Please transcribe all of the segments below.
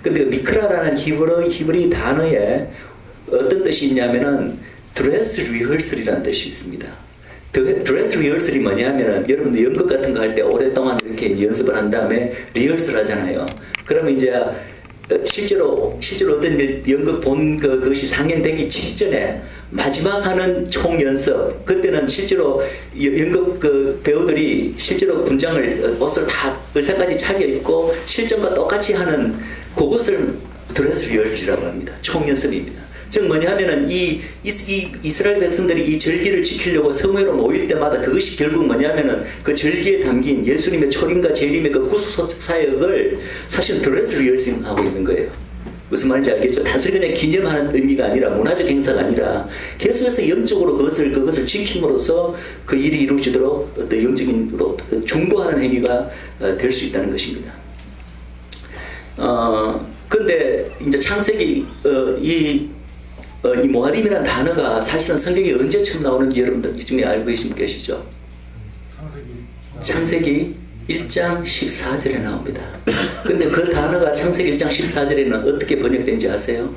근데 미크라라는 히브리 단어에 어떤 뜻이 있냐면은 드레스 리허설이라는 뜻이 있습니다. 드레스 리허설이 뭐냐면은 여러분들 연극 같은 거 할 때 오랫동안 이렇게 연습을 한 다음에 리허설 하잖아요. 그러면 이제 실제로 어떤 연극 본 그것이 상演되기 직전에 마지막 하는 총연습, 그때는 실제로 연극 그 배우들이 실제로 분장을 옷을 다 의상까지 차려입고 실전과 똑같이 하는 그것을 드레스 리허설이라고 합니다. 총연습입니다. 즉 뭐냐면은 이 이스라엘 백성들이 이 절기를 지키려고 성회로 모일 때마다 그것이 결국 뭐냐면은 그 절기에 담긴 예수님의 초림과 재림의 그 구속 사역을 사실 드레스 리허설하고 있는 거예요. 무슨 말인지 알겠죠? 단순히 그냥 기념하는 의미가 아니라 문화적 행사가 아니라 계속해서 영적으로 그것을 지킴으로써 그 일이 이루어지도록 어떤 영적인으로 중보하는 행위가 될 수 있다는 것입니다. 근데 이제 창세기 이 모하림이라는 단어가 사실은 성경에 언제 처음 나오는지 여러분들 이 중에 알고 계신 분 계시죠? 창세기 1장 14절에 나옵니다. 근데 그 단어가 창세기 1장 14절에는 어떻게 번역된지 아세요?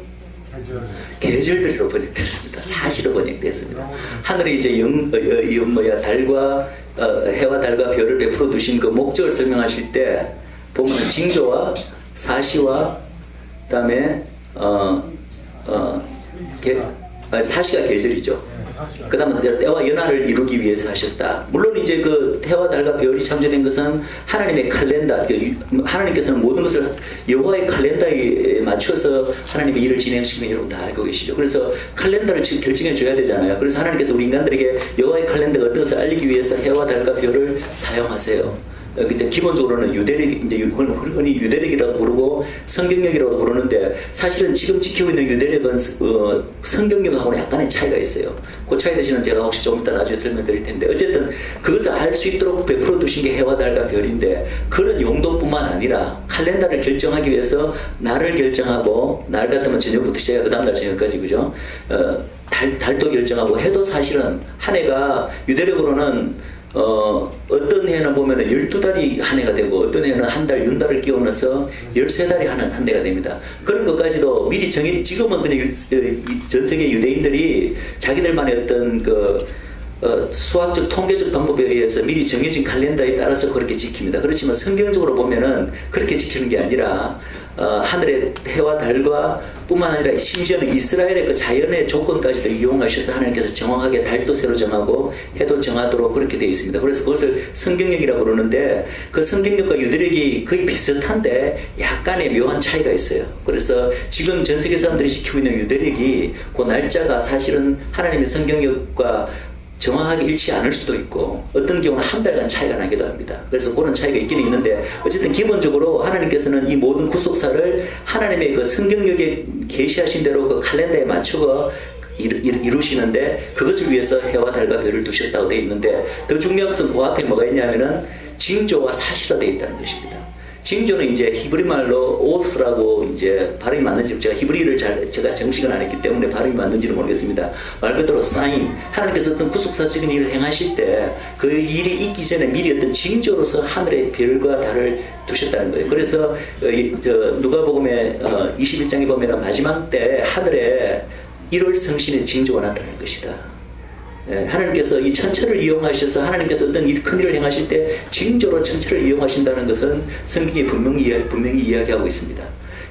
계절들로 번역됐습니다. 사시로 번역됐습니다. 하늘에 이제 달과 해와 달과 별을 베풀어 두신 그 목적을 설명하실 때 보면 징조와 사시와 그다음에 사시가 계절이죠. 그 다음에 때와 연하를 이루기 위해서 하셨다. 물론 이제 그 해와 달과 별이 창조된 것은 하나님의 칼렌더, 하나님께서는 모든 것을 여호와의 칼렌더에 맞춰서 하나님의 일을 진행하시는 거 여러분 다 알고 계시죠. 그래서 칼렌더를 결정해 줘야 되잖아요. 그래서 하나님께서 우리 인간들에게 여호와의 칼렌더가 어떤 것을 알리기 위해서 해와 달과 별을 사용하세요. 이제 기본적으로는 유대력, 이제 흔히 유대력이라고 부르고 성경력이라고 부르는데 사실은 지금 지키고 있는 유대력은 성경력하고는 약간의 차이가 있어요. 그 차이 대신은 제가 혹시 좀 이따 나중에 설명드릴 텐데 어쨌든 그것을 알 수 있도록 베풀어 두신 게 해와 달과 별인데 그런 용도뿐만 아니라 칼렌더를 결정하기 위해서 날을 결정하고 날 같으면 저녁부터 시작해 그 다음날 저녁까지 그죠? 달도 결정하고 해도 사실은 한 해가 유대력으로는 어떤 해는 보면은 12달이 한 해가 되고 어떤 해는 한 달, 윤달을 끼워 넣어서 13달이 한 해가 됩니다. 그런 것까지도 미리 지금은 그냥 전 세계 유대인들이 자기들만의 어떤 수학적 통계적 방법에 의해서 미리 정해진 칼렌더에 따라서 그렇게 지킵니다. 그렇지만 성경적으로 보면은 그렇게 지키는 게 아니라 하늘의 해와 달과 뿐만 아니라 심지어는 이스라엘의 그 자연의 조건까지도 이용하셔서 하나님께서 정확하게 달도 새로 정하고 해도 정하도록 그렇게 되어 있습니다. 그래서 그것을 성경력이라고 그러는데 그 성경력과 유대력이 거의 비슷한데 약간의 묘한 차이가 있어요. 그래서 지금 전 세계 사람들이 지키고 있는 유대력이 그 날짜가 사실은 하나님의 성경력과 정확하게 일치 않을 수도 있고 어떤 경우는 한 달간 차이가 나기도 합니다. 그래서 그런 차이가 있기는 있는데 어쨌든 기본적으로 하나님께서는 이 모든 구속사를 하나님의 그 성경력에 계시하신 대로 그 칼렌더에 맞추어 이루시는데 그것을 위해서 해와 달과 별을 두셨다고 되어 있는데 더 중요한 것은 그 앞에 뭐가 있냐면은 징조와 사시로 되어 있다는 것입니다. 징조는 이제 히브리 말로 오스라고 이제 발음이 맞는지 제가 히브리를 제가 정식은 안 했기 때문에 발음이 맞는지는 모르겠습니다. 말 그대로 사인, 하나님께서 어떤 구속사적인 일을 행하실 때 그 일이 있기 전에 미리 어떤 징조로서 하늘의 별과 달을 두셨다는 거예요. 그래서 누가복음의 21장에 보면 마지막 때 하늘에 1월 성신의 징조가 나타날 것이다. 하나님께서 이 천체를 이용하셔서 하나님께서 어떤 큰 일을 행하실 때 징조로 천체를 이용하신다는 것은 성경에 분명히 이야기하고 있습니다.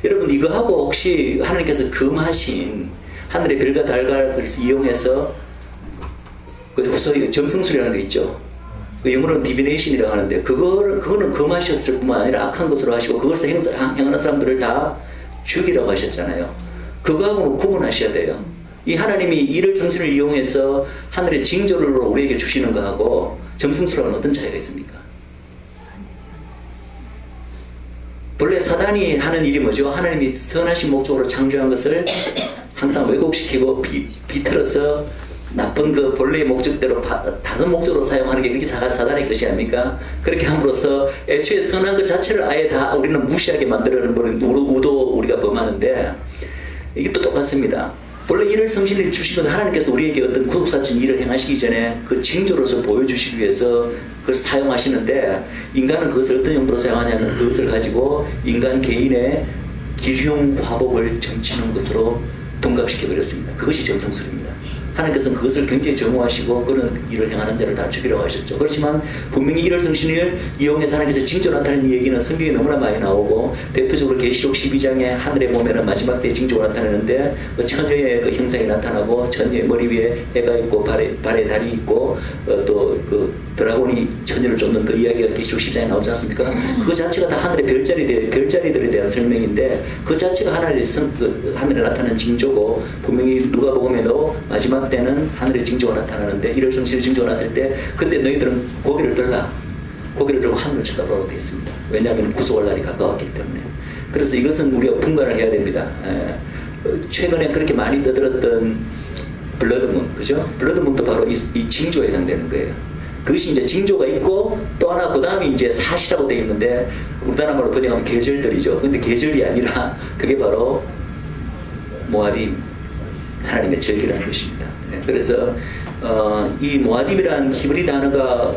여러분 이거하고 혹시 하나님께서 금하신 하늘의 별과 달과 그래서 이용해서 소위 점성술이라는 게 있죠. 영어로는 디비네이션이라고 하는데 그거는 금하셨을 뿐만 아니라 악한 것으로 하시고 그것을 행하는 사람들을 다 죽이라고 하셨잖아요. 그거하고는 구분하셔야 돼요. 이 하나님이 이를 정신을 이용해서 하늘의 징조를 우리에게 주시는 것하고 점성술하고는 어떤 차이가 있습니까? 본래 사단이 하는 일이 뭐죠? 하나님이 선하신 목적으로 창조한 것을 항상 왜곡시키고 비틀어서 나쁜 그 본래의 목적대로 다른 목적으로 사용하는 게 그게 사단의 것이 아닙니까? 그렇게 함으로써 애초에 선한 것 자체를 아예 다 우리는 무시하게 만들어내는 거는 우도 우리가 범하는데 이게 또 똑같습니다. 원래 일을 성신을 주신 것은 하나님께서 우리에게 어떤 구속사적인 일을 행하시기 전에 그 징조로서 보여주시기 위해서 그걸 사용하시는데 인간은 그것을 어떤 용도로 사용하냐면 그것을 가지고 인간 개인의 기흉 화복을 점치는 것으로 동갑시켜 버렸습니다. 그것이 점성술입니다. 하나님께서는 그것을 굉장히 정오하시고 그런 일을 행하는 자를 다 죽이라고 하셨죠. 그렇지만 분명히 이럴 성신을 이용해서 하나님께서 징조 나타내는 얘기는 성경에 너무나 많이 나오고, 대표적으로 계시록 12장에 하늘에 보면은 마지막 때 징조가 나타나는데 처녀의 그 형상이 나타나고, 처녀의 머리 위에 해가 있고 발에 달이 있고, 또 그 드라곤이 처녀를 쫓는 그 이야기가 계시록 12장에 나오지 않습니까? 그 자체가 다 하늘의 별자리들에 대한 설명인데, 그 자체가 하늘에 나타나는 징조고, 분명히 누가복음에도 마지막 때는 하늘의 징조가 나타나는데, 일월 성신의 징조가 나타날 때 그때 너희들은 고개를 들라, 고개를 들고 하늘을 쳐다보라고 되어 있습니다. 왜냐하면 구속할 날이 가까웠기 때문에. 그래서 이것은 우리가 분간을 해야 됩니다. 최근에 그렇게 많이 떠들었던 블러드문, 그죠? 블러드문도 바로 이 징조에 해당되는 거예요. 그것이 이제 징조가 있고, 또 하나 그 다음에 이제 사시라고 되어 있는데, 우리나라 말로 번역하면 계절들이죠. 근데 계절이 아니라 그게 바로 모아딤, 하나님의 절기라는 것입니다. 그래서 이 모아딤이라는 히브리 단어가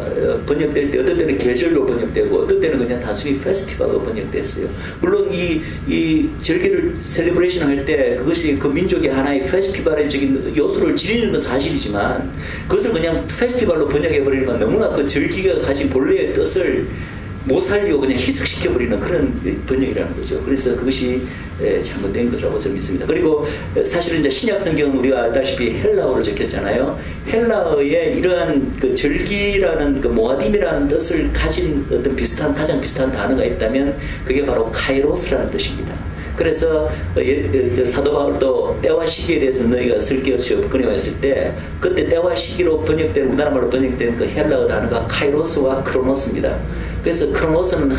번역될 때 어떤 때는 계절로 번역되고, 어떤 때는 그냥 단순히 페스티벌로 번역됐어요. 물론 이 절기를 셀레브레이션 할 때 그것이 그 민족의 하나의 페스티벌적인 요소를 지니는 건 사실이지만, 그것을 그냥 페스티벌로 번역해버리면 너무나 그 절기가 가진 본래의 뜻을 못 살리고 그냥 희석시켜버리는 그런 번역이라는 거죠. 그래서 그것이 잘못된 거라고 저는 믿습니다. 그리고 사실은 이제 신약 성경은 우리가 알다시피 헬라어로 적혔잖아요. 헬라어에 이러한 그 절기라는 그 모아딤이라는 뜻을 가진 어떤 가장 비슷한 단어가 있다면 그게 바로 카이로스라는 뜻입니다. 그래서 사도 바울도 때와 시기에 대해서 너희가 슬기없이 업근해왔을 때, 그때 때와 시기로 번역된, 우리나라 말로 번역된 그 헬라어 단어가 카이로스와 크로노스입니다. 그래서 크로노스는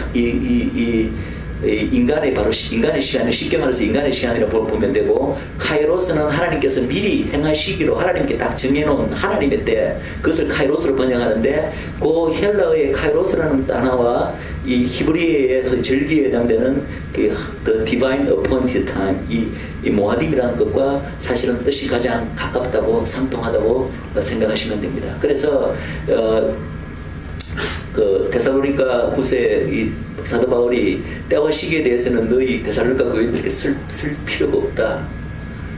인간의 시간을, 쉽게 말해서 인간의 시간이라고 보면 되고, 카이로스는 하나님께서 미리 행할 시기로 하나님께 딱 정해놓은 하나님의 때, 그것을 카이로스로 번역하는데, 그 헬라어의 카이로스라는 단어와 이 히브리어의 절기에 해당되는 the divine appointed time, 이 모아딤이라는 것과 사실은 뜻이 가장 가깝다고, 상통하다고 생각하시면 됩니다. 그래서 그 데살로니가 후세 이 사도 바울이 때와 시기에 대해서는 너희 데살로니가 교인들에게 쓸 필요가 없다,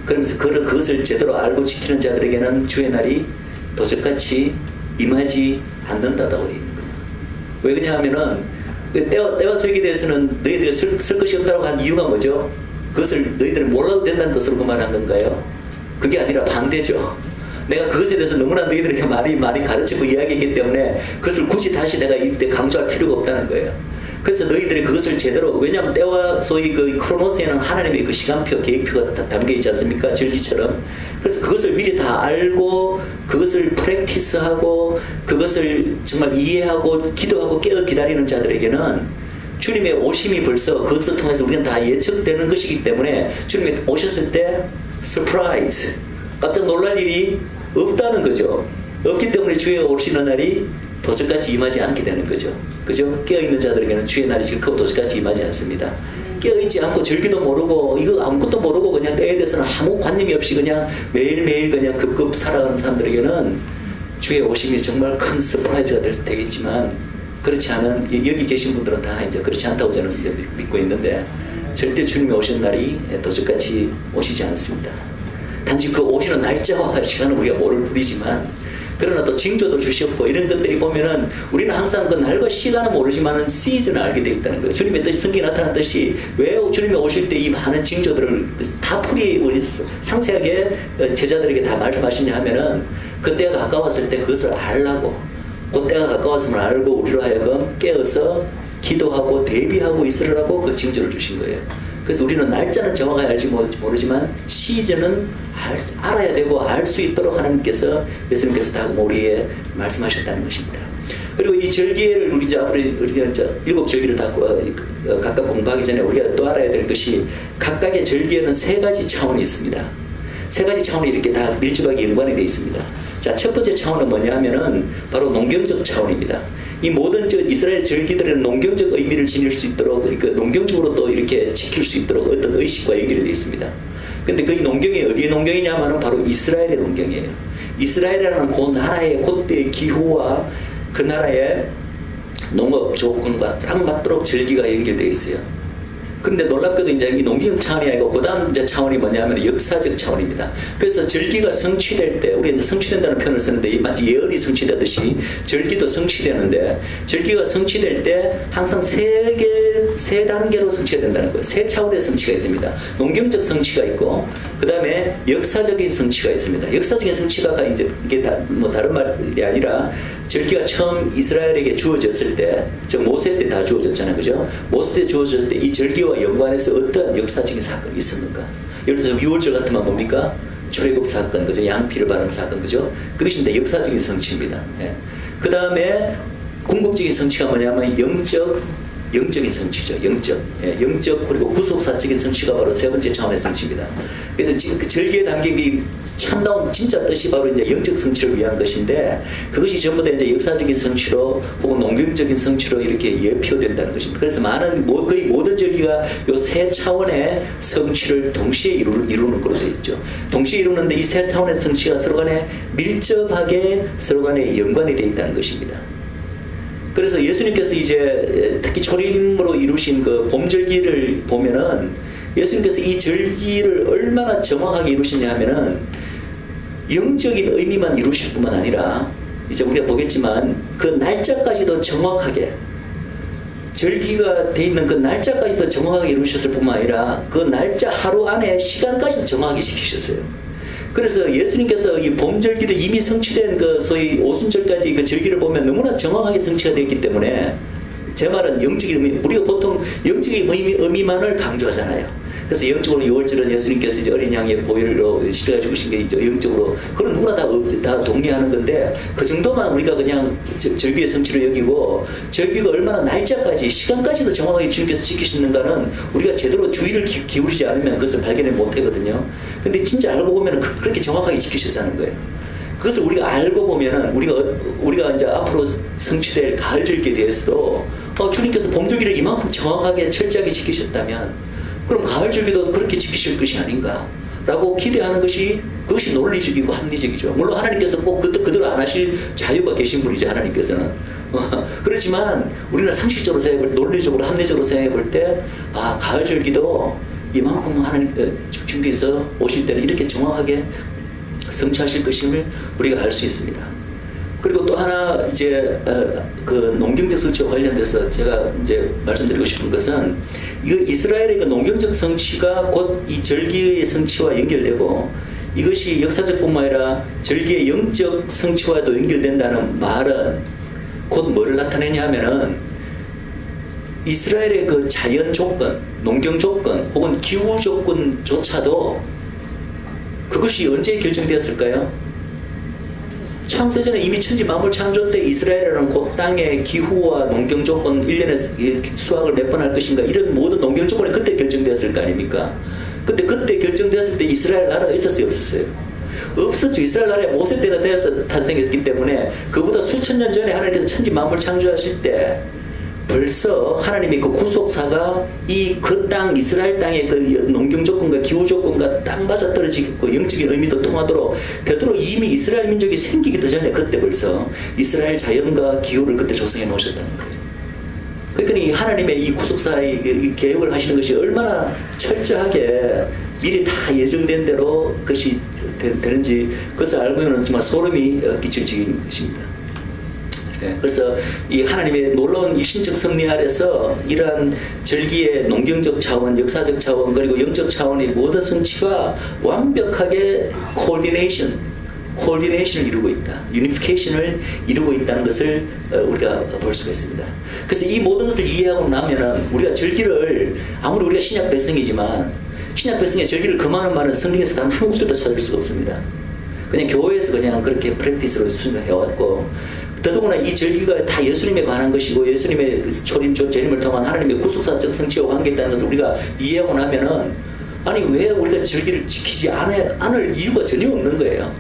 그러면서 그것을 제대로 알고 지키는 자들에게는 주의 날이 도적같이 임하지 않는다고 되어 있는 거예요. 왜 그러냐면은 때와 소식에 대해서는 너희들이 쓸 것이 없다고 한 이유가 뭐죠? 그것을 너희들은 몰라도 된다는 뜻으로 그 말한 건가요? 그게 아니라 반대죠. 내가 그것에 대해서 너무나 너희들에게 많이 가르치고 이야기했기 때문에 그것을 굳이 다시 내가 이때 강조할 필요가 없다는 거예요. 그래서 너희들이 그것을 제대로, 왜냐하면 때와 소위 그 크로노스에는 하나님의 그 시간표, 계획표가 다 담겨 있지 않습니까? 절기처럼. 그래서 그것을 미리 다 알고, 그것을 프랙티스하고, 그것을 정말 이해하고, 기도하고 깨어 기다리는 자들에게는 주님의 오심이 벌써 그것을 통해서 우리는 다 예측되는 것이기 때문에, 주님이 오셨을 때 서프라이즈, 깜짝 놀랄 일이 없다는 거죠. 없기 때문에 주의 오시는 날이 도적같이 임하지 않게 되는 거죠. 그죠? 깨어있는 자들에게는 주의 날이 지금 도적같이 임하지 않습니다. 깨어있지 않고 절기도 모르고 이거 아무것도 모르고 그냥 때에 대해서는 아무 관념이 없이 그냥 매일매일 그냥 급급 살아가는 사람들에게는 주의 오심이 정말 큰 서프라이즈가 되겠지만, 그렇지 않은, 여기 계신 분들은 다 이제 그렇지 않다고 저는 믿고 있는데, 절대 주님이 오시는 날이 도적같이 오시지 않습니다. 단지 그 오시는 날짜와 시간을 우리가 모를 뿐이지만, 그러나 또 징조도 주셨고, 이런 것들이 보면은 우리는 항상 그 날과 시간은 모르지만은 시즌을 알게 되어 있다는 거예요. 주님의 뜻이, 성경에 나타난 뜻이, 왜 주님이 오실 때 이 많은 징조들을 다 우리 상세하게 제자들에게 다 말씀하시냐 하면은, 그때가 가까웠을 때 그것을 알라고, 그때가 가까웠음을 알고 우리로 하여금 깨어서 기도하고 대비하고 있으라고 그 징조를 주신 거예요. 그래서 우리는 날짜는 정확하게 알지 모르지만 시즌은 알아야 되고 알 수 있도록 하나님께서, 예수님께서 다 우리에 말씀하셨다는 것입니다. 그리고 이 절기를 우리 이제 앞으로 우리가 이제 7절기를 다 각각 공부하기 전에 우리가 또 알아야 될 것이, 각각의 절기에는 3가지 차원이 있습니다. 3가지 차원이 이렇게 다 밀접하게 연관이 되어 있습니다. 자, 첫 번째 차원은 뭐냐면은 바로 농경적 차원입니다. 이 모든 이스라엘 절기들은 농경적 의미를 지닐 수 있도록, 그러니까 농경적으로 또 이렇게 지킬 수 있도록 어떤 의식과 연결이 되어 있습니다. 근데 그 농경이 어디의 농경이냐면은 바로 이스라엘의 농경이에요. 이스라엘이라는 그 나라의 그때의 기후와 그 나라의 농업 조건과 딱 맞도록 절기가 연결되어 있어요. 근데 놀랍게도 이제 이 농경 차원이 아니고 그 다음 이제 차원이 뭐냐면 역사적 차원입니다. 그래서 절기가 성취될 때, 우리 이제 성취된다는 표현을 쓰는데 이 마치 예언이 성취되듯이 절기도 성취되는데, 절기가 성취될 때 항상 세 단계로 성취가 된다는 거예요. 세 차원의 성취가 있습니다. 농경적 성취가 있고, 그 다음에 역사적인 성취가 있습니다. 역사적인 성취가 이제 이게 뭐 다른 말이 아니라 절기가 처음 이스라엘에게 주어졌을 때, 즉 모세 때 다 주어졌잖아요, 그죠? 모세 때 주어졌을 때 이 절기와 연관해서 어떤 역사적인 사건이 있었는가? 예를 들어서 6월절 같으면 뭡니까? 출애굽 사건, 그죠? 양피를 바르는 사건, 그죠? 그것이 이제 역사적인 성취입니다. 예. 그 다음에 궁극적인 성취가 뭐냐면 영적인 성취죠. 영적 그리고 구속사적인 성취가 바로 세 번째 차원의 성취입니다. 그래서 지금 그 절기에 담긴 이 참다운 진짜 뜻이 바로 이제 영적 성취를 위한 것인데, 그것이 전부 다 이제 역사적인 성취로 혹은 농경적인 성취로 이렇게 예표된다는 것입니다. 그래서 거의 모든 절기가 이 세 차원의 성취를 동시에 이루는 걸로 되어 있죠. 동시에 이루는데 이 세 차원의 성취가 서로 간에 밀접하게 서로 간에 연관이 되어 있다는 것입니다. 그래서 예수님께서 이제 특히 초림으로 이루신 그 봄절기를 보면은 예수님께서 이 절기를 얼마나 정확하게 이루시냐 하면은 영적인 의미만 이루실 뿐만 아니라 이제 우리가 보겠지만 그 날짜까지도 정확하게, 절기가 돼 있는 그 날짜까지도 정확하게 이루셨을 뿐만 아니라 그 날짜 하루 안에 시간까지도 정확하게 지키셨어요. 그래서 예수님께서 이 봄절기를 이미 성취된 그 소위 오순절까지 그 절기를 보면 너무나 정확하게 성취가 되어 있기 때문에, 제 말은 영적인 의미, 우리가 보통 영적인 의미만을 강조하잖아요. 그래서 영적으로 6월절은 예수님께서 이제 어린 양의 보혈로 십자가에 죽으신 게 이제 영적으로, 그건 누구나 다 동의하는 건데, 그 정도만 우리가 그냥 절기의 성취를 여기고, 절기가 얼마나 날짜까지 시간까지도 정확하게 주님께서 지키시는가는 우리가 제대로 주의를 기울이지 않으면 그것을 발견을 못하거든요. 근데 진짜 알고 보면 그렇게 정확하게 지키셨다는 거예요. 그것을 우리가 알고 보면은 우리가 이제 앞으로 성취될 가을 절기에 대해서도 주님께서 봄절기를 이만큼 정확하게 철저하게 지키셨다면 그럼 가을 절기도 그렇게 지키실 것이 아닌가라고 기대하는 것이, 그것이 논리적이고 합리적이죠. 물론 하나님께서 꼭 그대로 안 하실 자유가 계신 분이죠, 하나님께서는. 그렇지만 우리는 상식적으로 생각해 볼 때, 논리적으로 합리적으로 생각해 볼 때, 가을 절기도 이만큼 하나님 주님께서 오실 때는 이렇게 정확하게 성취하실 것임을 우리가 알 수 있습니다. 그리고 또 하나 이제 그 농경적 성취와 관련돼서 제가 이제 말씀드리고 싶은 것은, 이거 이스라엘의 그 농경적 성취가 곧 이 절기의 성취와 연결되고, 이것이 역사적뿐만 아니라 절기의 영적 성취와도 연결된다는 말은 곧 뭐를 나타내냐 하면은, 이스라엘의 그 자연 조건, 농경 조건 혹은 기후 조건조차도 그것이 언제 결정되었을까요? 창세전에 이미 천지 만물 창조 때 이스라엘이라는 그 땅의 기후와 농경 조건, 1년에 수확을 몇 번 할 것인가, 이런 모든 농경 조건이 그때 결정되었을 거 아닙니까? 근데 그때 결정되었을 때 이스라엘 나라가 있었어요, 없었어요? 없었죠. 이스라엘 나라에 모세 때가 되어서 탄생했기 때문에, 그보다 수천 년 전에 하나님께서 천지 만물 창조하실 때 벌써 하나님의 그 구속사가 그 땅, 이스라엘 땅의 그 농경 조건과 기후 조건과 딱 맞아 떨어지고 영적인 의미도 통하도록 되도록 이미 이스라엘 민족이 생기기도 전에 그때 벌써 이스라엘 자연과 기후를 그때 조성해 놓으셨다는 거예요. 그러니까 이 하나님의 이 구속사의 이 계획을 하시는 것이 얼마나 철저하게 미리 다 예정된 대로 그것이 되는지, 그것을 알고는 정말 소름이 끼칠 것입니다. 그래서 이 하나님의 놀라운 이 신적 섭리 아래서 이러한 절기의 농경적 차원, 역사적 차원, 그리고 영적 차원의 모든 성취가 완벽하게 코디네이션을 이루고 있다, 유니피케이션을 이루고 있다는 것을 우리가 볼 수가 있습니다. 그래서 이 모든 것을 이해하고 나면은 우리가 절기를, 아무리 우리가 신약 백성이지만 신약 백성의 절기를 금하는 말은 성경에서 단 한 구절도 찾을 수가 없습니다. 그냥 교회에서 그냥 그렇게 프랙티스로 수행해왔고, 더더구나 이 절기가 다 예수님에 관한 것이고 예수님의 그 초림, 재림을 통한 하나님의 구속사적 성취와 관계있다는 것을 우리가 이해하고 나면은, 아니 왜 우리가 절기를 지키지 않을 이유가 전혀 없는 거예요.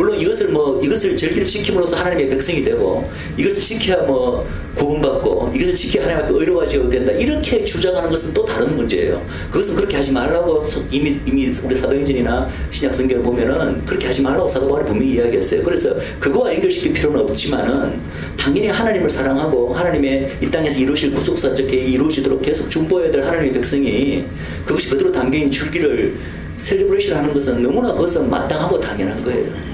물론 이것을 절기를 지킴으로써 하나님의 백성이 되고 이것을 지켜야 뭐 구원받고 이것을 지켜야 하나님 앞에 의로워지게 된다. 이렇게 주장하는 것은 또 다른 문제예요. 그것은 그렇게 하지 말라고 이미 우리 사도행전이나 신약 성경을 보면은 그렇게 하지 말라고 사도 바울이 분명히 이야기했어요. 그래서 그거와 연결시킬 필요는 없지만은 당연히 하나님을 사랑하고 하나님의 이 땅에서 이루실 구속사적 계획이 이루어지도록 계속 중보해야 될 하나님의 백성이 그것이 그대로 담겨있는 줄기를 셀리브레이션 하는 것은 너무나 그것은 마땅하고 당연한 거예요.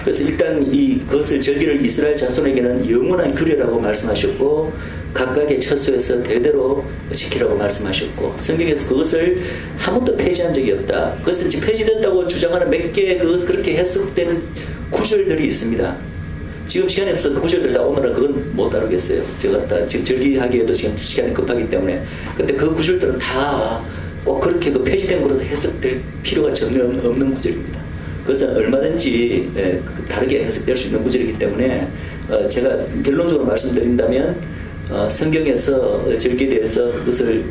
그래서 일단 그것을 절기를 이스라엘 자손에게는 영원한 규례라고 말씀하셨고 각각의 처소에서 대대로 지키라고 말씀하셨고 성경에서 그것을 한 번도 폐지한 적이 없다. 그것을 지금 폐지됐다고 주장하는 몇 개의 그렇게 해석되는 구절들이 있습니다. 지금 시간이 없어서 그 구절들 다 오늘은 그건 못 다루겠어요. 제가 다 지금 절기하기에도 지금 시간이 급하기 때문에. 근데 그 구절들은 다 꼭 그렇게 그 폐지된 것으로 해석될 필요가 전혀 없는 구절입니다. 그것은 얼마든지 다르게 해석될 수 있는 구절이기 때문에 제가 결론적으로 말씀드린다면 성경에서 절기에 대해서 그것을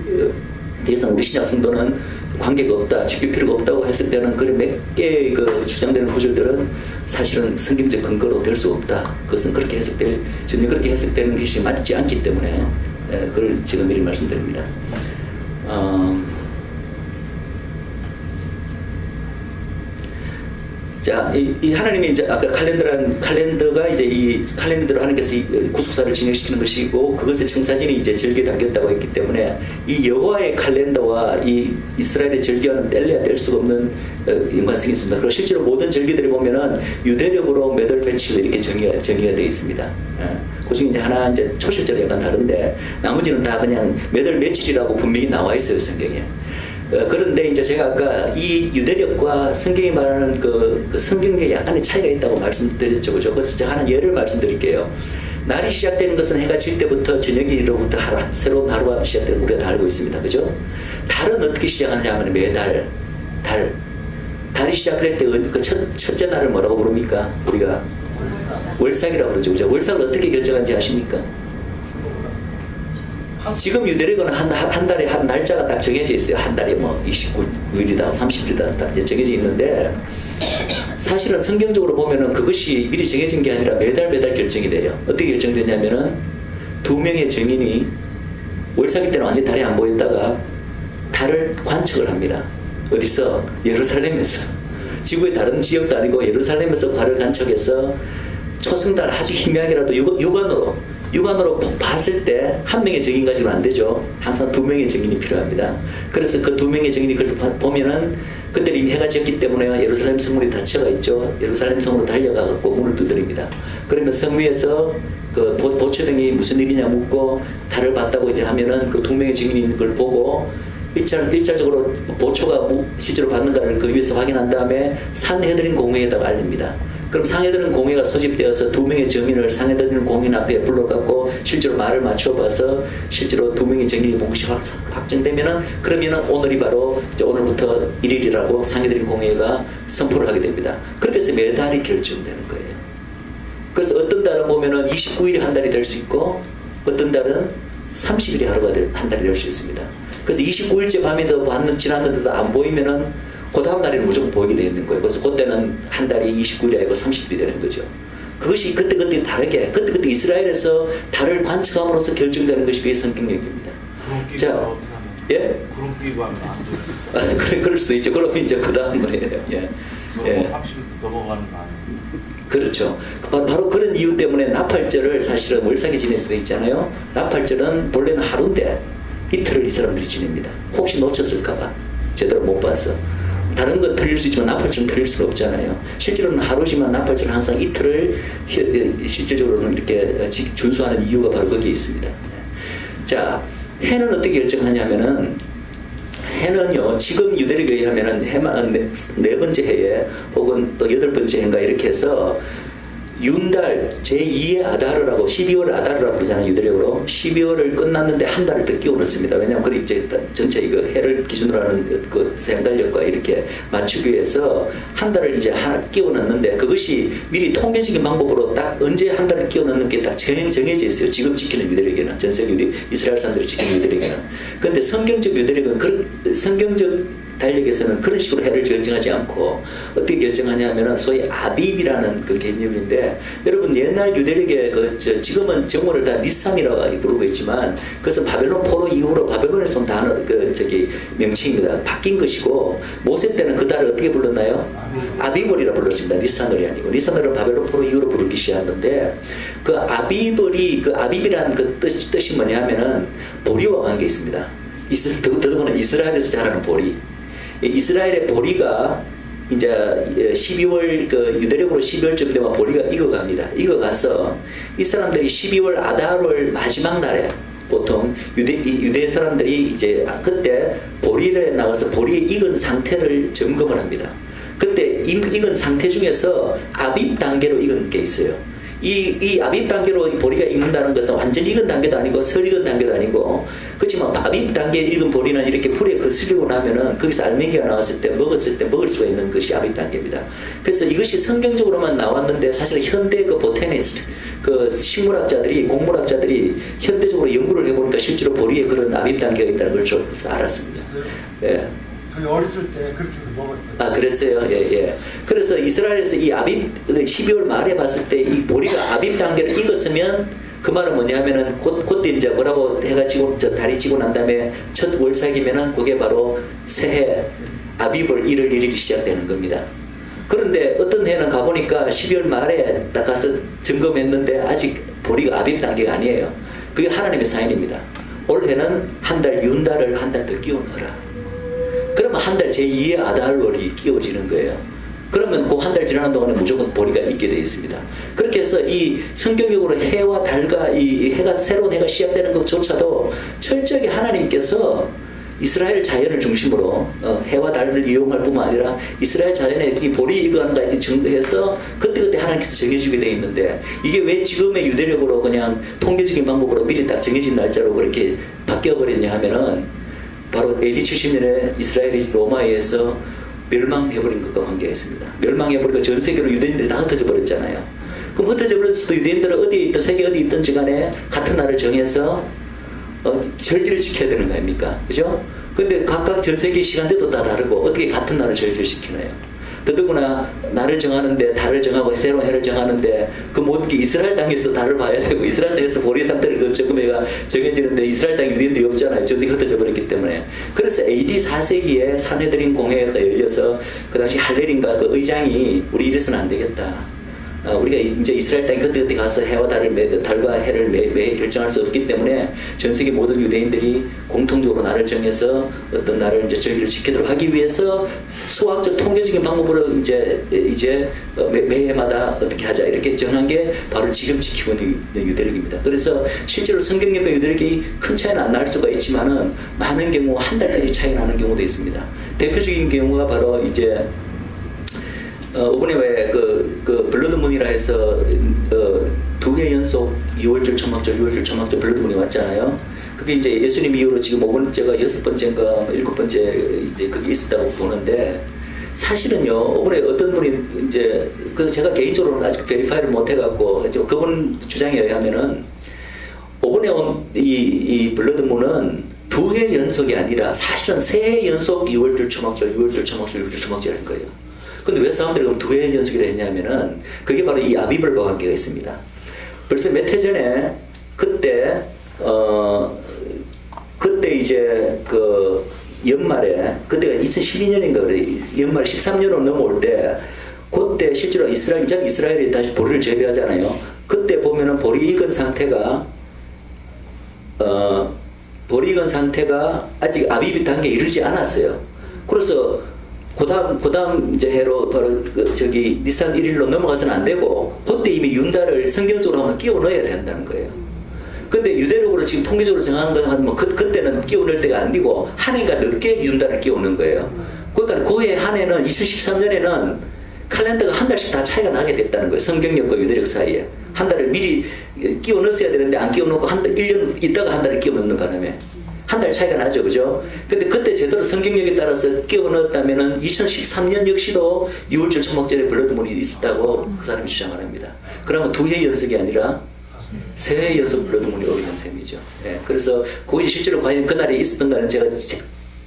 대해서 우리 신약 성도는 관계가 없다, 지킬 필요가 없다고 해석되는 그런 몇 개의 그 주장되는 구절들은 사실은 성경적 근거로 될 수 없다. 그것은 전혀 그렇게 해석되는 것이 맞지 않기 때문에 그걸 지금 미리 말씀드립니다. 자, 이 하나님이 이제 아까 칼렌더가 이제 이 칼렌더로 하나님께서 이 구속사를 진행시키는 것이고 그것의 청사진이 이제 절기에 담겼다고 했기 때문에 이 여호와의 칼렌더와 이 이스라엘의 절기와는 뗄래야 뗄 수가 없는 연관성이 있습니다. 그리고 실제로 모든 절기들을 보면은 유대력으로 몇 월 며칠 이렇게 정의가 되어 있습니다. 그 중에 이제 하나 이제 초실적으로 약간 다른데 나머지는 다 그냥 몇 월 며칠이라고 분명히 나와 있어요, 성경에. 그런데 이제 제가 아까 이 유대력과 성경이 말하는 그 성경에 약간의 차이가 있다고 말씀드렸죠, 그죠? 그래서 제가 하나 예를 말씀드릴게요. 날이 시작되는 것은 해가 질 때부터 저녁이로부터 새로운 하루가 시작되는 걸 우리가 다 알고 있습니다, 그죠? 달은 어떻게 시작하느냐 하면 매달 달이 시작될 때 그 첫째 날을 뭐라고 부릅니까? 우리가 월삭이라고 그러죠, 그죠? 월삭을 어떻게 결정한지 아십니까? 지금 유대력은 한 달에 한 날짜가 딱 정해져 있어요. 한 달에 뭐 29일이다, 30일이다 딱 정해져 있는데 사실은 성경적으로 보면은 그것이 미리 정해진 게 아니라 매달 결정이 돼요. 어떻게 결정되냐면은 두 명의 증인이 월삭일 때는 완전히 달이 안 보였다가 달을 관측을 합니다. 어디서? 예루살렘에서. 지구의 다른 지역도 아니고 예루살렘에서 달을 관측해서 초승달 아주 희미하게라도 육안으로 봤을 때 한 명의 증인 가지고는 안 되죠. 항상 두 명의 증인이 필요합니다. 그래서 그 두 명의 증인이 그걸 보면은 그때 이미 해가 졌기 때문에 예루살렘 성문이 닫혀가 있죠. 예루살렘 성으로 달려가갖고 문을 두드립니다. 그러면 성 위에서 그 보초등이 무슨 일이냐 묻고 달을 봤다고 이제 하면은 그 두 명의 증인이 그걸 보고 일차적으로 보초가 실제로 받는가를 그 위에서 확인한 다음에 상해드린 공회에다가 알립니다. 그럼 상해드린 공회가 소집되어서 두 명의 증인을 상해드린 공인 앞에 불러갖고 실제로 말을 맞춰봐서 실제로 두 명의 증인이 본 것이 확정되면은 그러면은 오늘이 바로 이제 오늘부터 1일이라고 상해드린 공회가 선포를 하게 됩니다. 그렇게 해서 매달이 결정되는 거예요. 그래서 어떤 달은 보면은 29일이 한 달이 될 수 있고 어떤 달은 30일이 한 달이 될 수 있습니다. 그래서 29일째 밤에도 지났는데도 안 보이면은 그 다음 날에는 무조건 보이게 되어 있는 거예요. 그래서 그때는 한 달이 29일이 아니고 30일이 되는 거죠. 그것이 그때그때 다르게 그때그때 이스라엘에서 달을 관측함으로써 결정되는 것이 그게 성경력입니다. 자, 예? 구름 끼고 하면 안 돼. 그럴 수도 있죠. 그러면 이제 그 다음 거예요. 예. 30일 넘어가는 거 아니에요? 그렇죠. 바로 그런 이유 때문에 나팔절을 사실은 월삭에 지내고 있잖아요. 나팔절은 본래는 하루인데 이틀을 이 사람들이 지냅니다. 혹시 놓쳤을까봐 제대로 못 봤어. 다른 건 틀릴 수 있지만 나팔절은 틀릴 수는 없잖아요. 실제로는 하루지만 나팔절은 항상 이틀을 실질적으로는 이렇게 준수하는 이유가 바로 거기에 있습니다. 자, 해는 어떻게 결정하냐면은 해는요, 지금 유대력에 의하면은 해만 네 번째 해에 혹은 또 8번째 해인가 이렇게 해서 윤달 제2의 아다르라고 12월 아다르라고 그러잖아요, 유대력으로. 12월을 끝났는데 한 달을 더 끼워 넣습니다. 왜냐하면 그 이제 전체 이거 해를 기준으로 하는 그 생달력과 이렇게 맞추기 위해서 한 달을 이제 하나 끼워 넣는데 그것이 미리 통계적인 방법으로 딱 언제 한 달을 끼워 넣는 게 딱 정해져 있어요. 지금 지키는 유대력에는, 전 세계 이스라엘 사람들이 지키는 유대력에는. 그런데 성경적 유대력은 성경적 달력에서는 그런 식으로 해를 결정하지 않고 어떻게 결정하냐면은 소위 아빕이라는 그 개념인데, 여러분 옛날 유대력의 지금은 정오를 다 니산이라고 부르고 있지만 그것은 바벨론 포로 이후로 바벨론에서 온 단어 명칭입니다. 바뀐 것이고, 모세 때는 그 달을 어떻게 불렀나요? 아비벌이라 불렀습니다. 니산월이 아니고. 니산월은 바벨론 포로 이후로 부르기 시작했는데, 그 아비벌이, 그 아비비라는 그 뜻이 뭐냐면은 보리와 관계 있습니다. 더더구나 이스라엘에서 자라는 보리. 이스라엘의 보리가 이제 12월 그 유대력으로 12월쯤 되면 보리가 익어갑니다. 익어가서 이 사람들이 12월 아달월 마지막 날에 보통 유대 사람들이 이제 그때 보리에 나와서 보리에 익은 상태를 점검을 합니다. 그때 익은 상태 중에서 아빕 단계로 익은 게 있어요. 이 아빕 단계로 보리가 익는다는 것은 완전히 익은 단계도 아니고 설 익은 단계도 아니고, 그렇지만 아빕 단계에 익은 보리는 이렇게 풀에 거슬리고 나면은 거기서 알맹이가 나왔을 때 먹었을 때 먹을 수가 있는 것이 아빕 단계입니다. 그래서 이것이 성경적으로만 나왔는데 사실 현대 그 보테니스트 그 식물학자들이 공물학자들이 현대적으로 연구를 해보니까 실제로 보리에 그런 아빕 단계가 있다는 걸 좀 알았습니다. 예. 저희 어렸을 때 그렇게 먹었어요. 아, 그랬어요? 예, 예. 그래서 이스라엘에서 이 아빕, 12월 말에 봤을 때 이 보리가 아빕 단계를 익었으면 그 말은 뭐냐면은 그때 이제 뭐라고 해가 지고, 달이 지고 난 다음에 첫 월삭이면은 그게 바로 새해 아빕을 1월 1일이 시작되는 겁니다. 그런데 어떤 해는 가보니까 12월 말에 딱 가서 점검했는데 아직 보리가 아빕 단계가 아니에요. 그게 하나님의 사인입니다. 올해는 한 달 윤달을 한 달 더 끼워 넣어라. 그러면 한 달 제2의 아달월이 끼워지는 거예요. 그러면 그 한 달 지나는 동안에 무조건 보리가 있게 되어 있습니다. 그렇게 해서 이 성경적으로 해와 달과 이 해가 새로운 해가 시작되는 것조차도 철저하게 하나님께서 이스라엘 자연을 중심으로 해와 달을 이용할 뿐만 아니라 이스라엘 자연의 이 보리 이거하는 것까지 증거해서 그때그때 하나님께서 정해주게 되어 있는데, 이게 왜 지금의 유대력으로 그냥 통계적인 방법으로 미리 딱 정해진 날짜로 그렇게 바뀌어버렸냐 하면은 바로 AD 70년에 이스라엘이 로마에 의해서 멸망해버린 것과 관계가 있습니다. 멸망해버리고 전 세계로 유대인들이 다 흩어져 버렸잖아요. 그럼 흩어져 버렸을 때 유대인들은 어디에 있든 세계 어디 있든지 간에 같은 날을 정해서 절기를 지켜야 되는 거 아닙니까? 그죠? 근데 각각 전 세계 시간대도 다 다르고 어떻게 같은 날을 절기를 지키나요? 더더구나 날을 정하는데 달을 정하고 새로운 해를 정하는데 그 모든 게 이스라엘 땅에서 달을 봐야 되고, 이스라엘 땅에서 보리 상태를 조금 해가 정해지는데 이스라엘 땅 유대인들이 없잖아요. 전세계 흩어져 버렸기 때문에. 그래서 AD 4세기에 사내들인 공회가 열려서 그 당시 할렐인가 그 의장이 우리 이래서는 안 되겠다. 우리가 이제 이스라엘 땅에 그때 가서 해와 달과 해를 매 결정할 수 없기 때문에 전 세계 모든 유대인들이 공통적으로 날을 정해서 어떤 날을 이제 절기를 지키도록 하기 위해서 수학적 통계적인 방법으로 이제 매해마다 어떻게 하자 이렇게 정한 게 바로 지금 지키고 있는 유대력입니다. 그래서 실제로 성경력과 유대력이 큰 차이는 안 날 수가 있지만은 많은 경우 한 달까지 차이 나는 경우도 있습니다. 대표적인 경우가 바로 이제 이번에 왜 그 블러드문이라 해서 2회 연속 6월절 초막절 6월절 초막절 블러드문이 왔잖아요. 그게 이제 예수님 이후로 지금 5번째가 6번째인가 7번째 이제 그게 있었다고 보는데, 사실은요 이번에 어떤 분이 이제 그 제가 개인적으로는 아직 베리파이를 못 해갖고 그분 주장에 의하면은 이번에 온 이 블러드문은 2회 연속이 아니라 사실은 3회 연속 6월절 초막절 6월절 초막절 6월절 초막절인 거예요. 근데 왜 사람들이 그럼 2회 연속이라 했냐면은 그게 바로 이 아비벌과 관계가 있습니다. 벌써 몇 해 전에 그때 이제 그 연말에 그때가 2012년인가 그래, 연말 13년으로 넘어올 때 그때 실제로 이스라엘이 다시 보리를 재배하잖아요. 그때 보면은 보리 익은 상태가 아직 아비비 단계에 이르지 않았어요. 그래서 그다음 이제 해로 바로 니산 1일로 넘어가서는 안 되고 그때 이미 윤달을 성경적으로 한번 끼워 넣어야 된다는 거예요. 근데 유대력으로 지금 통계적으로 정한 건 한 뭐 그때는 끼워 넣을 때가 아니고 한 해가 늦게 윤달을 끼워 넣은 거예요. 그러니까 그해 한 해는 2013년에는 칼렌더가 한 달씩 다 차이가 나게 됐다는 거예요. 성경력과 유대력 사이에 한 달을 미리 끼워 넣었어야 되는데 안 끼워 넣고 1년 있다가 한 달을 끼워 넣는 바람에 한 달 차이가 나죠, 그죠? 근데 그때 제대로 성경력에 따라서 끼워 넣었다면은 2013년 역시도 6월절 초막절에 블러드문이 있었다고 그 사람이 주장을 합니다. 그러면 2회 연속이 아니라 3회 연속 블러드문이 오게 된 셈이죠. 예, 그래서 그것이 실제로 과연 그날에 있었던가는 제가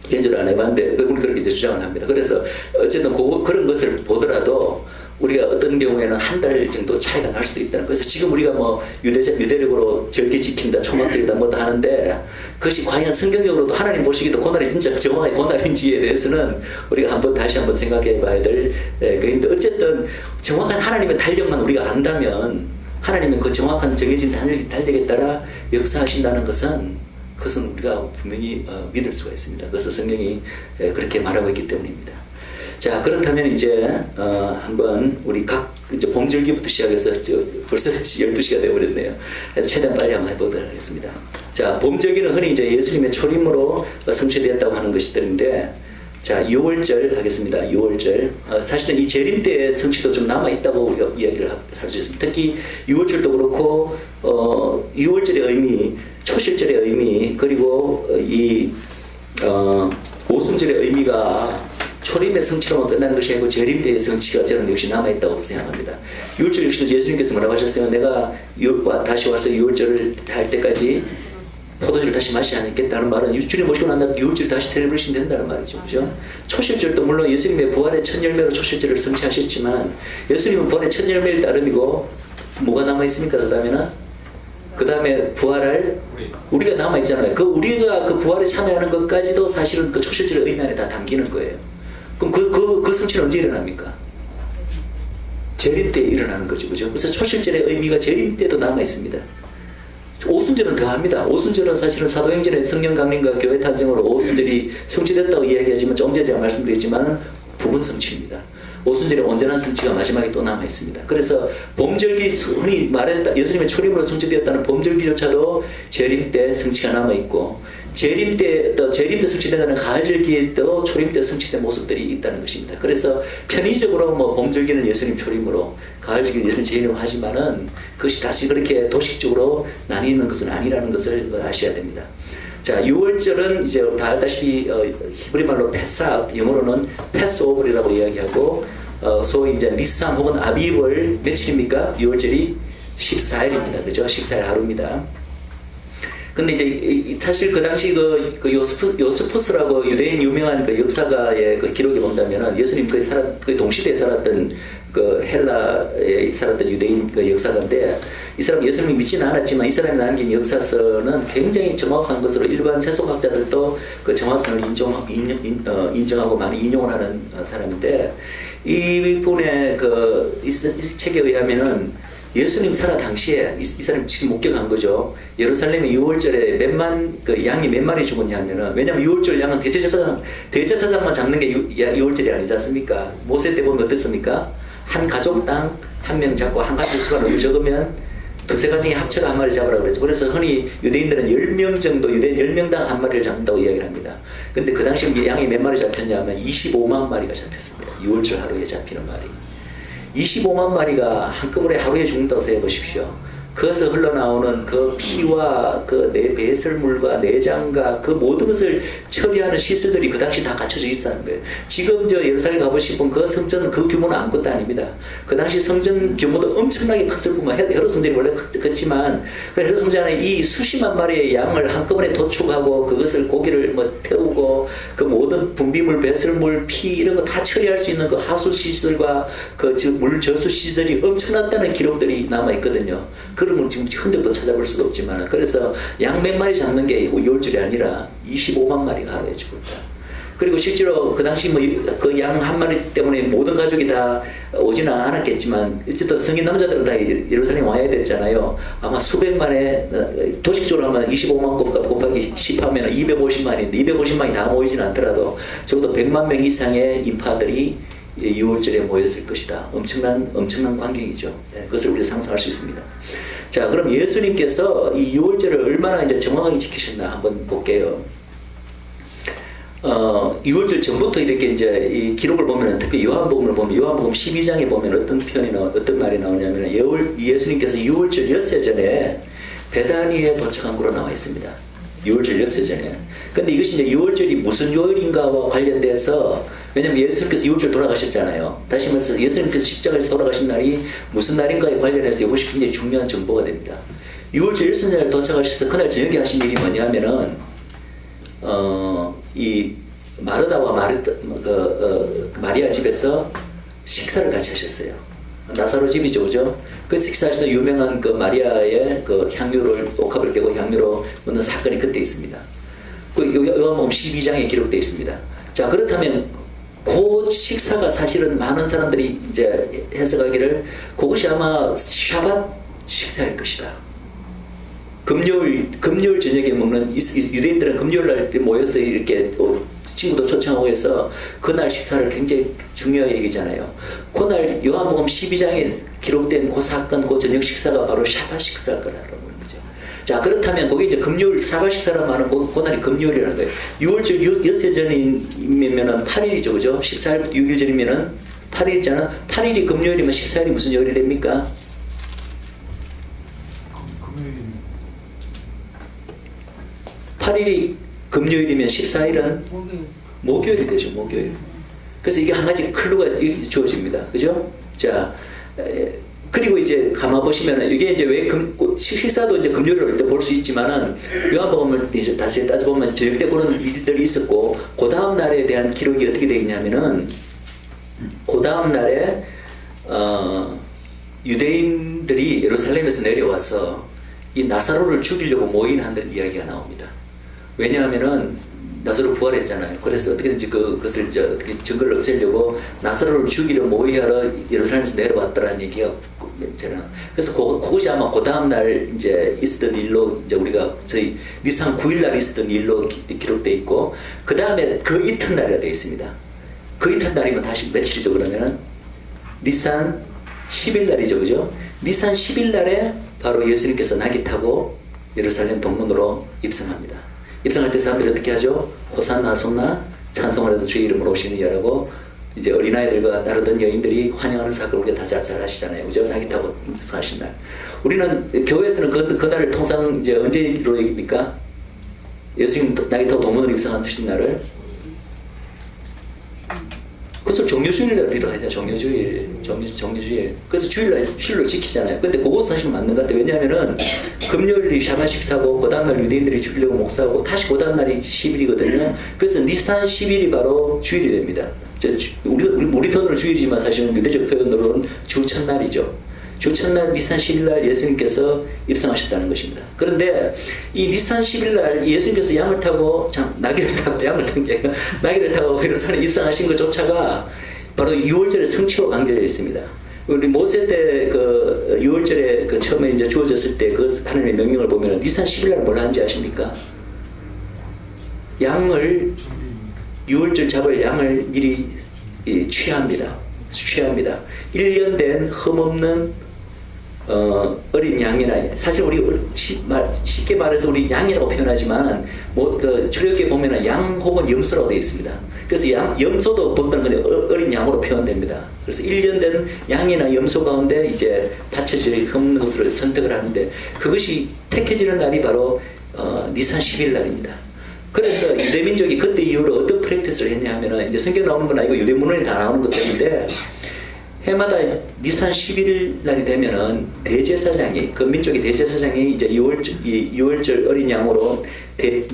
개인적으로 안 해봤는데 그분 그렇게 이제 주장을 합니다. 그래서 어쨌든 그런 것을 보더라도 우리가 어떤 경우에는 한 달 정도 차이가 날 수도 있다는. 그래서 지금 우리가 뭐 유대력으로 절기 지킨다, 초막절이다 뭐다 하는데 그것이 과연 성경적으로도 하나님 보시기도 고난이 진짜 정확하게 고난인지에 대해서는 우리가 다시 한번 생각해봐야 될. 그런데 어쨌든 정확한 하나님의 달력만 우리가 안다면 하나님은 그 정확한 정해진 달력에 따라 역사하신다는 것은 그것은 우리가 분명히 믿을 수가 있습니다. 그래서 성경이 그렇게 말하고 있기 때문입니다. 자, 그렇다면 이제 한번 우리 이제 봄절기부터 시작해서 벌써 12시가 되어버렸네요. 최대한 빨리 한번 해보도록 하겠습니다. 자, 봄절기는 흔히 이제 예수님의 초림으로 성취되었다고 하는 것들인데, 자, 6월절 하겠습니다. 6월절. 사실은 이 재림 때의 성취도 좀 남아있다고 우리가 이야기를 할 수 있습니다. 특히 6월절도 그렇고 6월절의 의미, 초실절의 의미, 그리고 이 오순절의 의미가 초림의 성취로만 끝나는 것이 아니고 재림 때의 성취가 저는 역시 남아있다고 생각합니다. 6월절 역시도 예수님께서 뭐라고 하셨어요? 내가 다시 와서 6월절을 할 때까지 포도주를 다시 마시지 않겠다는 말은 주님 모시고 난 다음에 6월절 다시 셀러브레이션 된다는 말이죠. 그죠? 초실절도 물론 예수님의 부활의 첫 열매로 초실절을 성취하셨지만 예수님은 부활의 첫 열매를 따름이고 뭐가 남아있습니까? 그 다음에 부활할 우리가 남아있잖아요. 우리가 그 부활에 참여하는 것까지도 사실은 그 초실절의 의미 안에 다 담기는 거예요. 그럼 그 성취는 언제 일어납니까? 재림 때 일어나는 거죠. 그죠? 그래서 초실절의 의미가 재림 때도 남아있습니다. 오순절은 더합니다. 오순절은 사실은 사도행전의 성령 강림과 교회 탄생으로 오순절이 성취됐다고 이야기하지만 좀 전에 제가 말씀드렸지만 부분 성취입니다. 오순절의 온전한 성취가 마지막에 또 남아있습니다. 그래서 봄절기, 흔히 말했다 예수님의 초림으로 성취되었다는 봄절기조차도 재림 때 성취가 남아있고 재림 때 성취된다는 가을절기에도 초림 때 성취된 모습들이 있다는 것입니다. 그래서 편의적으로 뭐 봄절기는 예수님 초림으로 가을절기는 예수님 재림으로 하지만은 그것이 다시 그렇게 도식적으로 나뉘는 것은 아니라는 것을 아셔야 됩니다. 자, 6월절은 이제 다 알다시피 히브리 말로 페삭, 영어로는 패스오버라고 이야기하고 소위 이제 니산 혹은 아비월 며칠입니까? 6월절이 14일입니다. 그죠? 14일 하루입니다. 근데 이제 사실 그 당시 그 요스푸스라고 유대인 유명한 그 역사가의 그 기록에 본다면은 예수님 그 동시대에 살았던 그 헬라에 살았던 유대인 그 역사가인데 이 사람 예수님이 믿지는 않았지만 이 사람이 남긴 역사서는 굉장히 정확한 것으로 일반 세속학자들도 그 정확성을 인정하고 많이 인용을 하는 사람인데 이 분의 이 책에 의하면은 예수님 살아 당시에 이 사람이 지금 목격한 거죠. 예루살렘의 6월절에 양이 몇 마리 죽었냐면은 왜냐면 6월절 양은 대제사장만 잡는 게 6월절이 아니지 않습니까? 모세 때 보면 어땠습니까? 한 가족당 한 명 잡고 한 가족 수가 너무 적으면 두세 가정이 합쳐가 한 마리 잡으라고 그랬죠. 그래서 흔히 유대인들은 10명 정도, 유대인 10명당 한 마리를 잡는다고 이야기를 합니다. 근데 그 당시 양이 몇 마리 잡혔냐면 25만 마리가 잡혔습니다. 6월절 하루에 잡히는 말이. 25만 마리가 한꺼번에 하루에 죽는다고 생각해보십시오. 그것을 흘러나오는 그 피와 그 배설물과 내장과 그 모든 것을 처리하는 시설들이 그 당시 다 갖춰져 있었는 거예요. 지금 예루살렘 가보시면 그 성전 그 규모는 아무것도 아닙니다. 그 당시 성전 규모도 엄청나게 컸을 뿐만 아니라 헤롯 성전이 원래 컸지만 그 헤롯 성전에 이 수십만 마리의 양을 한꺼번에 도축하고 그것을 고기를 태우고 그 모든 분비물, 배설물, 피 이런 거 다 처리할 수 있는 그 하수 시설과 그 물 저수 시설이 엄청났다는 기록들이 남아 있거든요. 그런 걸 지금 흔적도 찾아볼 수도 없지만 그래서 양 몇 마리 잡는 게 6월절이 아니라 25만 마리가 하루에 죽었다. 그리고 실제로 그 당시 그 양 한 마리 때문에 모든 가족이 다 오지는 않았겠지만 어쨌든 성인 남자들은 다 예루살렘 와야 됐잖아요. 아마 수백만에 도식적으로 하면 25만 곱하기 10하면 250만인데 250만이 다 모이지는 않더라도 적어도 100만 명 이상의 인파들이 6월절에 모였을 것이다. 엄청난 광경이죠. 그것을 우리가 상상할 수 있습니다. 자, 그럼 예수님께서 이 6월절을 얼마나 이제 정확하게 지키셨나 한번 볼게요. 6월절 전부터 이렇게 이제 이 기록을 보면 특히 요한복음을 보면 요한복음 12장에 보면 어떤 말이 나오냐면 예수님께서 6월절 엿새 전에 베다니에 도착한 거로 나와 있습니다. 6월절 엿새 전에. 근데 이것이 이제 6월절이 무슨 요일인가와 관련돼서 왜냐면 예수님께서 6월절 돌아가셨잖아요. 다시 말해서 예수님께서 십자가에서 돌아가신 날이 무슨 날인가에 관련해서 이것이 굉장히 중요한 정보가 됩니다. 6월절 일순날 도착하셔서 그날 저녁에 하신 일이 뭐냐면은 이 마르다와 마리아 집에서 식사를 같이 하셨어요. 나사로 집이죠, 그죠? 그 식사하시던 유명한 그 마리아의 그 향유를, 옥합을 깨고 향유로 먹는 사건이 그때 있습니다. 그 요한복음 12장에 기록되어 있습니다. 자, 그렇다면 그 식사가 사실은 많은 사람들이 이제 해석하기를 그것이 아마 샤밧 식사일 것이다. 금요일 저녁에 먹는, 유대인들은 금요일 날 모여서 이렇게 친구도 초청하고 해서 그날 식사를 굉장히 중요하게 여기잖아요. 그날 요한복음 12장에 기록된 그 사건, 그 저녁 식사가 바로 샤밧 식사일 거라는 거죠. 자, 그렇다면 그게 이제 금요일, 샤밧 식사라고 하는 그날이 금요일이라는 거예요. 6월절 엿새 전이면은 8일이죠, 그죠? 식사일 6일 전이면은 8일이잖아. 8일이 금요일이면 식사일이 무슨 요일이 됩니까? 금요일 8일이 금요일이면 14일은 목요일이 되죠, 목요일. 그래서 이게 한 가지 클루가 주어집니다. 그죠? 자, 그리고 이제 가만 보시면은 이게 이제 왜 식사도 이제 금요일을 볼 수 있지만은 요한복음을 이제 다시 따져보면 절대 그런 일들이 있었고, 그 다음 날에 대한 기록이 어떻게 되겠냐면은, 그 다음 날에, 유대인들이 예루살렘에서 내려와서 이 나사로를 죽이려고 모인한다는 이야기가 나옵니다. 왜냐하면은 나사로 부활했잖아요. 그래서 어떻게든지 그것을 어떻게 증거를 없애려고 나사로를 죽이려 모의하러 예루살렘에서 내려왔다라는 얘기가 저는. 그래서 그것이 아마 그 다음 날 이제 있었던 일로, 이제 우리가 저희 니산 9일 날 있었던 일로 기록돼 있고, 그 다음에 그 이튿날이라 되어 있습니다. 그 이튿날이면 다시 며칠이죠? 그러면은 니산 10일 날이죠, 그죠? 니산 10일 날에 바로 예수님께서 낙이 타고 예루살렘 동문으로 입성합니다. 입성할 때 사람들이 어떻게 하죠? 호산나, 호산나, 찬송을 해도 주의 이름으로 오시는 이라고 이제 어린아이들과 나르던 여인들이 환영하는 사건을 우리가 다 잘 아시잖아요. 그죠? 낙이 타고 입성하신 날. 우리는 교회에서는 그날을 통상 이제 언제로 얘기합니까? 예수님 낙이 타고 동문으로 입성하신 날을 그것을 정료주일날이라고 하죠. 정료주일. 그래서 주일날 실로 지키잖아요. 근데 그거 사실 맞는 것 같아요. 왜냐하면은 금요일이 샤밧 식사고, 그 다음날 유대인들이 죽이려고 목사하고, 다시 그 다음날이 10일이거든요. 그래서 니산 10일이 바로 주일이 됩니다. 우리 편으로 주일이지만 사실은 유대적 표현으로는 주 첫날이죠. 주 첫날 니산 10일날 예수님께서 입성하셨다는 것입니다. 그런데 이 니산 10일날 예수님께서 양을 타고, 나귀를 타고, 양을 탄 게 아니라 나귀를 타고 예루살렘 입성하신 것조차가 바로 6월절의 성취와 관계되어 있습니다. 우리 모세 때 그 6월절에 그 처음에 이제 주어졌을 때 그 하나님의 명령을 보면 니산 10일날 뭘 하는지 아십니까? 양을 6월절 잡을 양을 미리 취합니다. 1년 된 흠없는 어린 양이나, 사실 우리 쉽게 말해서 우리 양이라고 표현하지만 출애굽기에 보면은 양 혹은 염소라고 되어 있습니다. 그래서 염소도 보통 어린 양으로 표현됩니다. 그래서 1년 된 양이나 염소 가운데 이제 바쳐질 흠없는 것으로 선택을 하는데, 그것이 택해지는 날이 바로 니산 10일 날입니다. 그래서 유대민족이 그때 이후로 어떤 프랙티스를 했냐 하면은, 이제 성경 나오는 건 아니고 유대문헌에 다 나오는 것 때문에, 해마다 니산 11일 날이 되면은 대제사장이, 그 민족의 대제사장이 이제 6월절 어린 양으로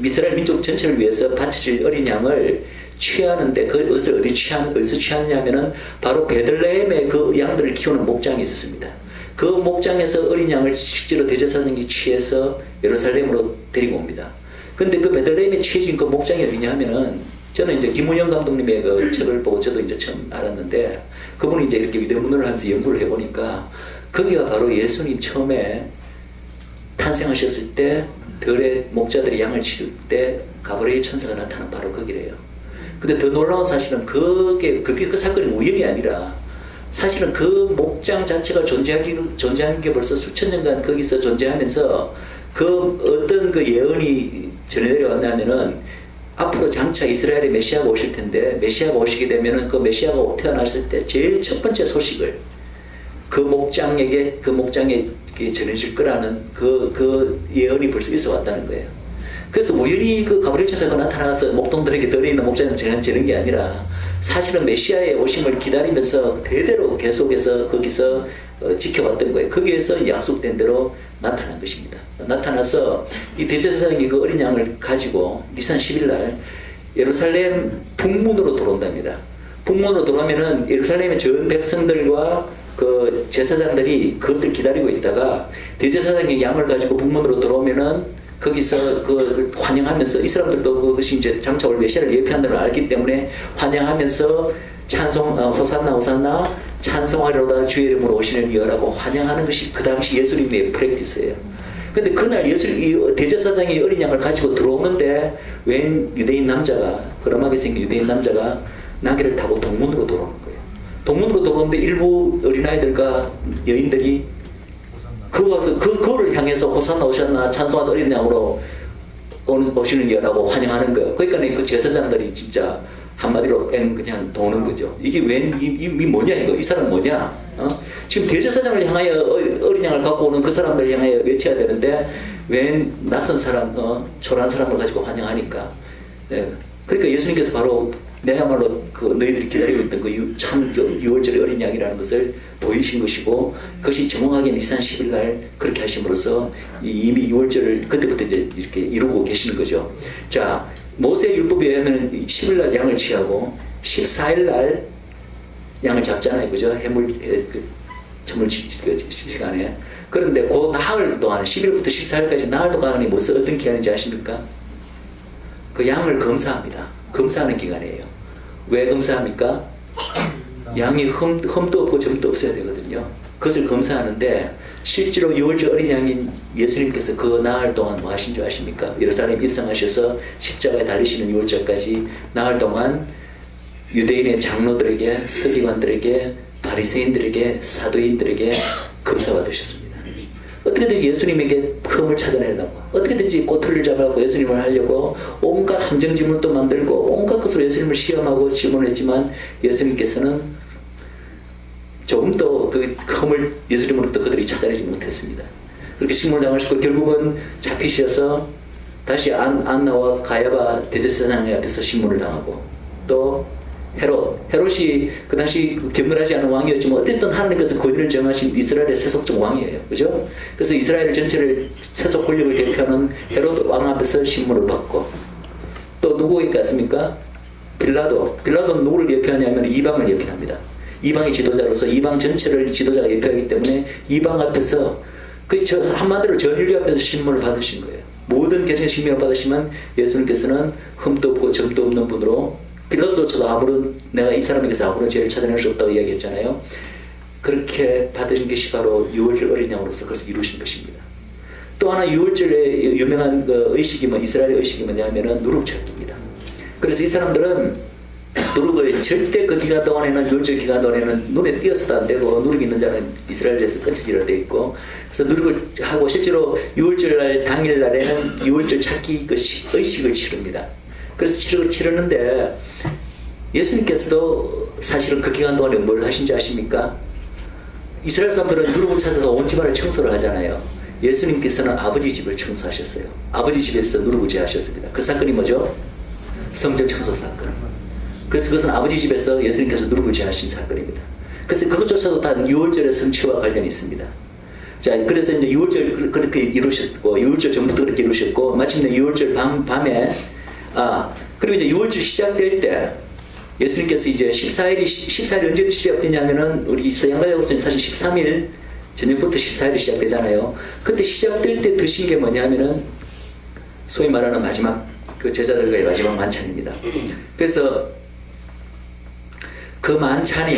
이스라엘 민족 전체를 위해서 바쳐질 어린 양을 취하는데, 그것을 어디서 취하느냐면은 바로 베들레헴에 그 양들을 키우는 목장이 있었습니다. 그 목장에서 어린 양을 실제로 대제사장이 취해서 예루살렘으로 데리고 옵니다. 근데 그 베들레헴에 취해진 그 목장이 어디냐 하면은, 저는 이제 김은영 감독님의 그 책을 보고 저도 이제 처음 알았는데, 그분이 이제 이렇게 유대문헌을 하면서 연구를 해보니까 거기가 바로 예수님 처음에 탄생하셨을 때 들의 목자들이 양을 치울 때 가브리엘 천사가 나타난 바로 거기래요. 근데 더 놀라운 사실은 그게 그 사건이 우연이 아니라, 사실은 그 목장 자체가 존재한 게 벌써 수천 년간 거기서 존재하면서 그 어떤 그 예언이 전해 내려왔냐면은, 앞으로 장차 이스라엘의 메시아가 오실 텐데, 메시아가 오시게 되면은 그 메시아가 태어났을 때 제일 첫 번째 소식을 그 목장에 전해질 거라는 그 예언이 벌써 있어 왔다는 거예요. 그래서 우연히 그 가브리엘 천사가 나타나서 목동들에게 들어있는 목장을 전하는 게 아니라, 사실은 메시아의 오심을 기다리면서 대대로 계속해서 거기서 지켜왔던 거예요. 거기에서 약속된 대로 나타난 것입니다. 나타나서 이 대제사장이 그 어린 양을 가지고 니산 10일 날 예루살렘 북문으로 들어온답니다. 북문으로 들어오면은 예루살렘의 전 백성들과 그 제사장들이 그것을 기다리고 있다가 대제사장이 양을 가지고 북문으로 들어오면은 거기서 그 환영하면서 이 사람들도 그것이 이제 장차 올 메시아를 예표한다는 걸 알기 때문에 환영하면서 찬송 호산나 호산나 찬송하리로다 주의 이름으로 오시는 이여라고 환영하는 것이 그 당시 예수님의 프랙티스예요. 근데 그날 대제사장이 어린 양을 가지고 들어오는데 웬 유대인 남자가 허름하게 생긴 유대인 남자가 나귀를 타고 동문으로 들어오는 거예요. 동문으로 들어오는데 일부 어린아이들과 여인들이 그거를 향해서 호산나 오셨나 찬송한 어린 양으로 오시는 이여라고 환영하는 거예요. 그러니까 그 제사장들이 진짜 한마디로 그냥 도는 거죠. 이게 이 뭐냐 이거 이 사람 뭐냐? 지금 대제사장을 향하여 어린 양을 갖고 오는 그 사람들 향하여 외쳐야 되는데 웬 낯선 사람, 초라한 사람을 가지고 환영하니까. 네. 그러니까 예수님께서 바로 내야말로 그 너희들이 기다리고 있던 그 참 6월절의 어린 양이라는 것을 보이신 것이고 그것이 정확하게 니산 10일 날 그렇게 하심으로써 이미 6월절을 그때부터 이제 이렇게 이루고 계시는 거죠. 자, 모세 율법에 의하면 10일 날 양을 취하고 14일 날 양을 잡잖아요. 그죠? 해물 시간에. 그런데 그 나흘 동안 11일부터 14일까지 나흘 동안이 무슨 어떤 기간인지 아십니까? 그 양을 검사합니다. 검사하는 기간이에요. 왜 검사합니까? 양이 흠도 없고 점도 없어야 되거든요. 그것을 검사하는데 실제로 6월절 어린 양인 예수님께서 그 나흘 동안 뭐 하신 줄 아십니까? 예루살렘 입성하셔서 십자가에 달리시는 6월절까지 나흘 동안 유대인의 장로들에게 서기관들에게 바리새인들에게 사도인들에게 검사받으셨습니다. 어떻게든지 예수님에게 흠을 찾아내려고 어떻게든지 꼬투리를 잡아서 예수님을 하려고 온갖 함정질문도 만들고 온갖 것으로 예수님을 시험하고 질문했지만 예수님께서는 조금도 그 흠을 예수님으로부터 그들이 찾아내지 못했습니다. 그렇게 식물당하시고 결국은 잡히셔서 다시 안나와 가야바 대제사장 앞에서 신문을 당하고 또 헤롯이 그 당시 경건하지 않은 왕이었지만 어쨌든 하나님께서 권위를 정하신 이스라엘의 세속적 왕이에요. 그죠? 그래서 이스라엘 전체를 세속 권력을 대표하는 헤롯 왕 앞에서 신문을 받고 또 누구에게 갔습니까? 빌라도는 누구를 예표하냐면 이방을 예표합니다. 이방의 지도자로서 이방 전체를 지도자가 예표하기 때문에 이방 앞에서 한마디로 전 인류 앞에서 신문을 받으신 거예요. 모든 계층의 신문을 받으시면 예수님께서는 흠도 없고 점도 없는 분으로 빌라도조차도 내가 이 사람에게서 아무런 죄를 찾아낼 수 없다고 이야기했잖아요. 그렇게 받으신 것이 바로 6월절 어린 양으로서 그것을 이루신 것입니다. 또 하나 6월절의 유명한 그 의식이 이스라엘의 의식이 뭐냐면은 누룩절기입니다. 그래서 이 사람들은 누룩을 절대 그 기간 동안에는 6월절 기간 동안에는 눈에 띄어서도 안 되고 누룩이 있는 자는 이스라엘에서 끊어지려 되어 있고 그래서 누룩을 하고 실제로 6월절 날 당일 날에는 6월절 찾기 그 의식을 치릅니다. 그래서 치르는데 예수님께서도 사실은 그 기간 동안에 뭘 하신지 아십니까? 이스라엘 사람들은 누룩을 찾아서 온 집안을 청소를 하잖아요. 예수님께서는 아버지 집을 청소하셨어요. 아버지 집에서 누룩을 제하셨습니다. 그 사건이 뭐죠? 성전 청소 사건. 그래서 그것은 아버지 집에서 예수님께서 누룩을 제하신 사건입니다. 그래서 그것조차도 다 6월절의 성취와 관련이 있습니다. 자, 그래서 이제 6월절 그렇게 이루셨고 6월절 전부터 그렇게 이루셨고 마침내 6월절 밤에 그리고 이제 6월절 시작될 때 예수님께서 이제 14일이 언제 시작되냐면은 우리 서양달력으로서는 사실 13일 저녁부터 14일이 시작되잖아요. 그때 시작될 때 드신 게 뭐냐면은 소위 말하는 마지막 그 제자들과의 마지막 만찬입니다. 그래서 그 만찬이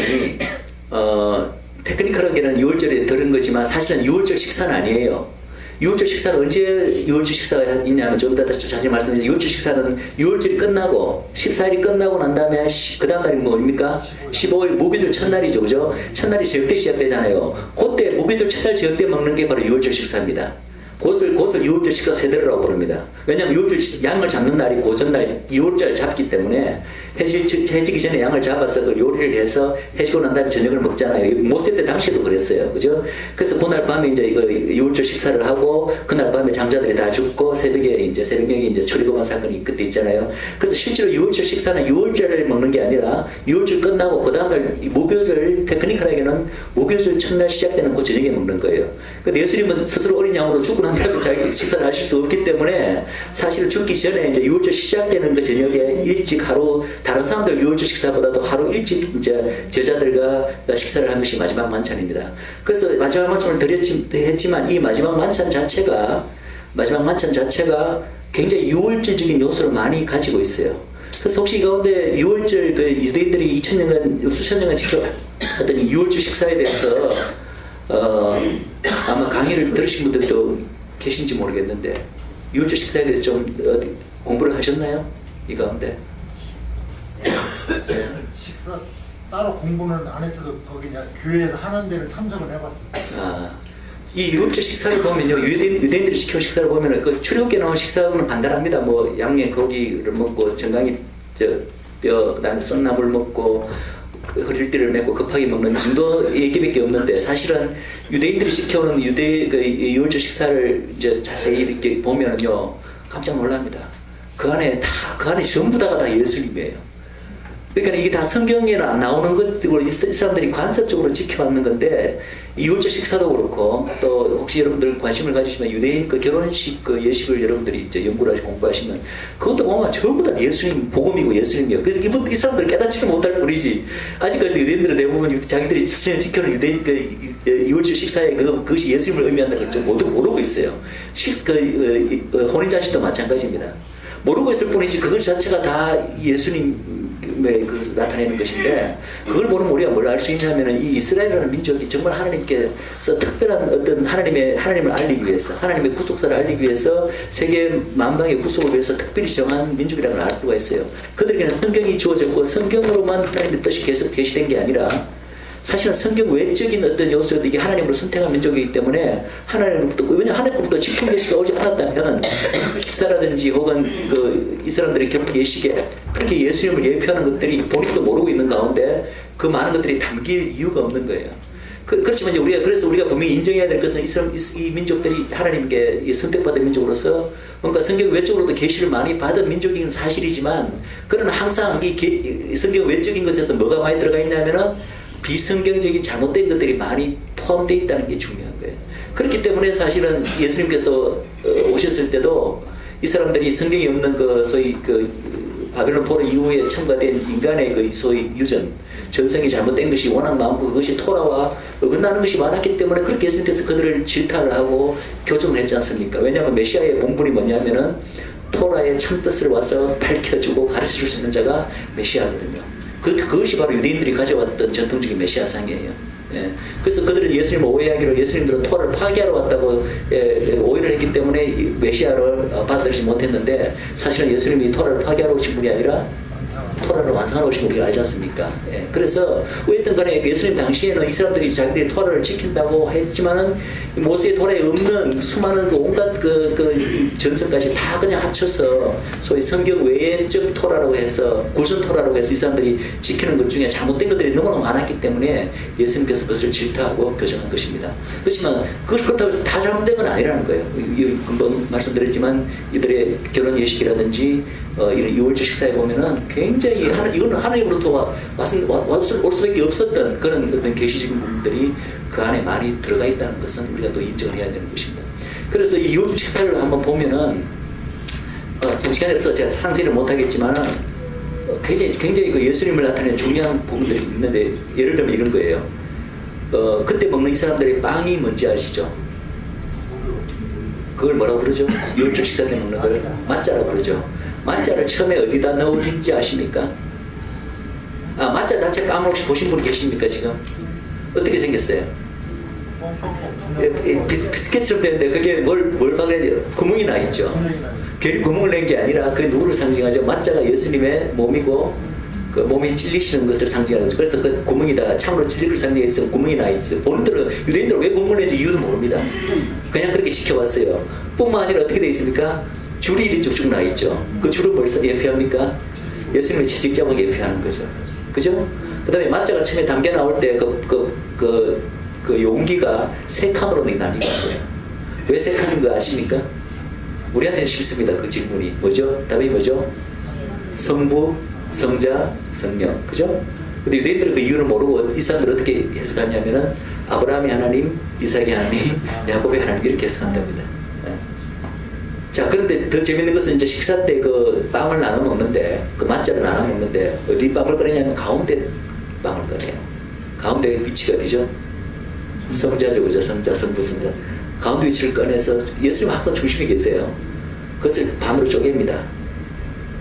테크니컬하게는 6월절에 들은 거지만 사실은 6월절 식사는 아니에요. 6월절 식사는 언제 6월절 식사가 있냐면 좀 이따 자세히 말씀드리면 6월절 식사는 6월절이 끝나고 14일이 끝나고 난 다음에 그 다음 날이 뭡니까? 15일 무교절 첫날이죠. 그죠? 첫날이 저녁 시작되잖아요. 그때 무교절 첫날 저녁 때 먹는 게 바로 6월절 식사입니다. 그것을 6월절 식사 세대라고 부릅니다. 왜냐하면 6월절 양을 잡는 날이 그 전날 2월절 잡기 때문에 해지기 전에 양을 잡아서 그 요리를 해서 해지고 난 다음에 저녁을 먹잖아요. 모세 때 당시에도 그랬어요. 그죠? 그래서 그날 밤에 이제 이거 유월절 식사를 하고 그날 밤에 장자들이 다 죽고 새벽에 이제 새벽녘에 이제 출애굽한 사건이 그때 있잖아요. 그래서 실제로 유월절 식사는 유월절을 먹는 게 아니라 유월절 끝나고 그 다음날 목요일 테크니컬하게는 목요일 첫날 시작되는 그 저녁에 먹는 거예요. 근데 예수님은 스스로 어린 양으로 죽고 난 다음에 자기 식사를 하실 수 없기 때문에 사실 죽기 전에 이제 유월절 시작되는 그 저녁에 일찍 하루 다른 사람들 유월절 식사보다도 하루 일찍 이제 제자들과 식사를 한 것이 마지막 만찬입니다. 그래서 마지막 만찬을 했지만 이 마지막 만찬 자체가 굉장히 유월절적인 요소를 많이 가지고 있어요. 그래서 혹시 이 가운데 유월절 그 유대인들이 2000년간 수천 년간 지켜왔던 이 유월절 식사에 대해서 아마 강의를 들으신 분들도 계신지 모르겠는데 유월절 식사에 대해서 좀 공부를 하셨나요? 이 가운데? 식사 따로 공부는 안 했어도 거기 그냥 교회에서 하는 데를 참석을 해봤어요. 이 유월절 식사를 보면요, 유대인들이 지켜온 식사를 보면은 그 출애굽기에 나온 식사는 간단합니다. 뭐 양의 고기를 먹고 정강이 뼈, 그다음에 썬나물 먹고 그 허리띠를 메고 급하게 먹는 정도 얘기밖에 없는데 사실은 유대인들이 지켜오는 그 유월절 식사를 이제 자세히 이렇게 보면은요 깜짝 놀랍니다. 그 안에 전부 다가 예수님이에요. 그러니까 이게 다 성경에는 안 나오는 것들로 이 사람들이 관습적으로 지켜왔는 건데 이월절 식사도 그렇고 또 혹시 여러분들 관심을 가지시면 유대인 그 결혼식 그 예식을 여러분들이 이제 연구를 하시고 공부하시면 그것도 보면 전부 다 예수님 복음이고 예수님이에요. 그래서 이 사람들 깨닫지는 못할 뿐이지 아직까지 유대인들은 대부분 자기들이 수천년 지켜는 유대인 그 이월절 식사에 그것이 예수님을 의미한다는 걸 좀 모르고 있어요. 혼인잔치도 마찬가지입니다. 모르고 있을 뿐이지 그것 자체가 다 예수님의 그 나타내는 것인데 그걸 모르면 우리가 뭘 알 수 있냐면은 이 이스라엘이라는 민족이 정말 하나님께서 특별한 어떤 하나님을 알리기 위해서 하나님의 구속사를 알리기 위해서 세계 만방의 구속을 위해서 특별히 정한 민족이라는 걸 알 수가 있어요. 그들에게는 성경이 주어졌고 성경으로만 하나님의 뜻이 계속 계시된 게 아니라 사실은 성경 외적인 어떤 요소도 이게 하나님으로 선택한 민족이기 때문에 하나님으로부터 왜냐하면 하나님으로부터 지품 계시가 오지 않았다면 식사라든지 혹은 이 사람들의 결혼 예식에 그렇게 예수님을 예표하는 것들이 본인도 모르고 있는 가운데 그 많은 것들이 담길 이유가 없는 거예요. 그렇지만 이제 그래서 우리가 분명히 인정해야 될 것은 이 민족들이 하나님께 선택받은 민족으로서 뭔가 성경 외적으로도 계시를 많이 받은 민족인 사실이지만 그러나 항상 이 성경 외적인 것에서 뭐가 많이 들어가 있냐면은 비성경적인 잘못된 것들이 많이 포함되어 있다는 게 중요한 거예요. 그렇기 때문에 사실은 예수님께서 오셨을 때도 이 사람들이 성경이 없는 소위 바벨론 포로 이후에 첨가된 인간의 소위 유전, 전성이 잘못된 것이 워낙 많고 그것이 토라와 어긋나는 것이 많았기 때문에 그렇게 예수님께서 그들을 질타를 하고 교정을 했지 않습니까? 왜냐하면 메시아의 본분이 뭐냐면은 토라의 참뜻을 와서 밝혀주고 가르쳐줄 수 있는 자가 메시아거든요. 그것이 바로 유대인들이 가져왔던 전통적인 메시아상이에요. 예. 그래서 그들은 예수님을 오해하기로 예수님들은 토라를 파괴하러 왔다고 오해를 했기 때문에 메시아를 받아들이지 못했는데 사실은 예수님이 토라를 파괴하러 오신 분이 아니라 토라를 완성하러 오신 우리가 알지 않습니까? 예. 그래서 어쨌든 간에 예수님 당시에는 이 사람들이 자기들이 토라를 지킨다고 했지만은 모세의 토라에 없는 수많은 온갖 전성까지 다 그냥 합쳐서 소위 성경 외적 토라라고 해서 구전 토라라고 해서 이 사람들이 지키는 것 중에 잘못된 것들이 너무나 많았기 때문에 예수님께서 그것을 질타하고 교정한 것입니다. 그렇지만 그렇다고 해서 다 잘못된 건 아니라는 거예요. 금방 말씀드렸지만 이들의 결혼 예식이라든지 이런 유월절 식사에 보면은 굉장히 이거는 하나님으로부터 올 수밖에 없었던 그런 어떤 계시적인 부분들이 그 안에 많이 들어가 있다는 것은 우리가 또 인정을 해야 되는 것입니다. 그래서 이 유월절 식사를 한번 보면은 지금 시간이 없어서 제가 상세를 못하겠지만은 굉장히 그 예수님을 나타내는 중요한 부분들이 있는데 예를 들면 이런 거예요. 그때 먹는 이 사람들의 빵이 뭔지 아시죠? 그걸 뭐라고 그러죠? 유월절 식사 때 먹는 걸 만자라고 그러죠. 만자를 처음에 어디다 넣으신지 아십니까? 만자 자체 빵을 혹시 보신 분 계십니까 지금? 어떻게 생겼어요? 비스켓처럼 되는데 그게 뭘 박아야 돼요? 구멍이 나 있죠. 괜히 구멍을 낸 게 아니라 그게 누구를 상징하죠? 만자가 예수님의 몸이고 그 몸이 찔리시는 것을 상징하는 거죠. 그래서 그 구멍이다 참으로 찔릴 걸 상징해서 구멍이 나 있어요. 본인들은 유대인들은 왜 구멍을 낸지 이유도 모릅니다. 그냥 그렇게 지켜왔어요. 뿐만 아니라 어떻게 되어 있습니까? 줄이 이리 쭉쭉 나 있죠. 그 줄은 뭘 예표합니까? 예수님의 채찍자국 예표하는 거죠. 그죠? 그 다음에 맞자가 처음에 담겨 나올 때 그 용기가 세 칸으로 나뉘는 거예요. 왜 세 칸인 거 아십니까? 우리한테는 쉽습니다. 그 질문이. 뭐죠? 답이 뭐죠? 성부, 성자, 성령. 그죠? 근데 유대인들은 그 이유를 모르고 이 사람들은 어떻게 해석하냐면은 아브라함의 하나님, 이삭의 하나님, 야곱의 하나님 이렇게 해석한답니다. 자, 그런데 더 재밌는 것은 이제 식사 때 그 빵을 나눠 먹는데, 그 맞자를 나눠 먹는데, 어디 빵을 꺼내냐면 가운데 빵을 꺼내요. 가운데 위치가 어디죠? 성자죠, 그죠? 성자, 성부, 성자. 가운데 위치를 꺼내서 예수님 항상 중심에 계세요. 그것을 반으로 쪼갭니다.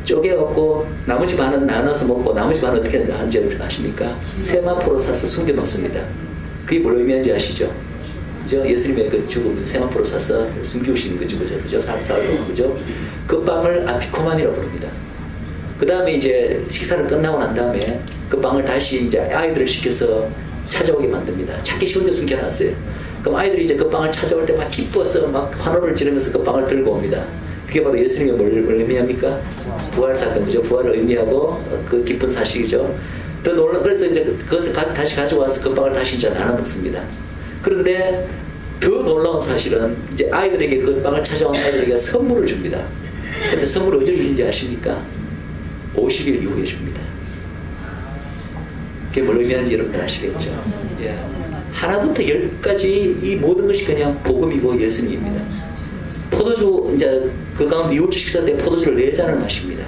쪼개갖고 나머지 반은 나눠서 먹고 나머지 반은 어떻게 하는지 아십니까? 세마포로 싸서 숨겨 놓습니다. 그게 뭘 의미하는지 아시죠? 그죠? 예수님의 그 죽음 세마포로 싸서 숨기우시는 거죠, 그죠? 4사흘 동안, 그죠? 그 빵을 아피코만이라고 부릅니다. 그 다음에 이제 식사를 끝나고 난 다음에 그 빵을 다시 이제 아이들을 시켜서 찾아오게 만듭니다. 찾기 쉬운 데 숨겨놨어요. 그럼 아이들이 이제 그 빵을 찾아올 때 막 기뻐서 막 환호를 지르면서 그 빵을 들고 옵니다. 그게 바로 예수님의 뭘 의미합니까? 부활 사건, 그죠? 부활을 의미하고 그 기쁜 사실이죠. 더 그래서 이제 그것을 다시 가져와서 그 빵을 다시 이제 나눠 먹습니다. 그런데 더 놀라운 사실은 이제 아이들에게 그 빵을 찾아온 아이들에게 선물을 줍니다. 근데 선물을 언제 주는지 아십니까? 50일 이후에 줍니다. 그게 뭘 의미하는지 여러분들 아시겠죠? 예. 하나부터 열까지 이 모든 것이 그냥 복음이고 예수님입니다. 포도주, 이제 그 가운데 유월절 식사 때 포도주를 4잔을 마십니다.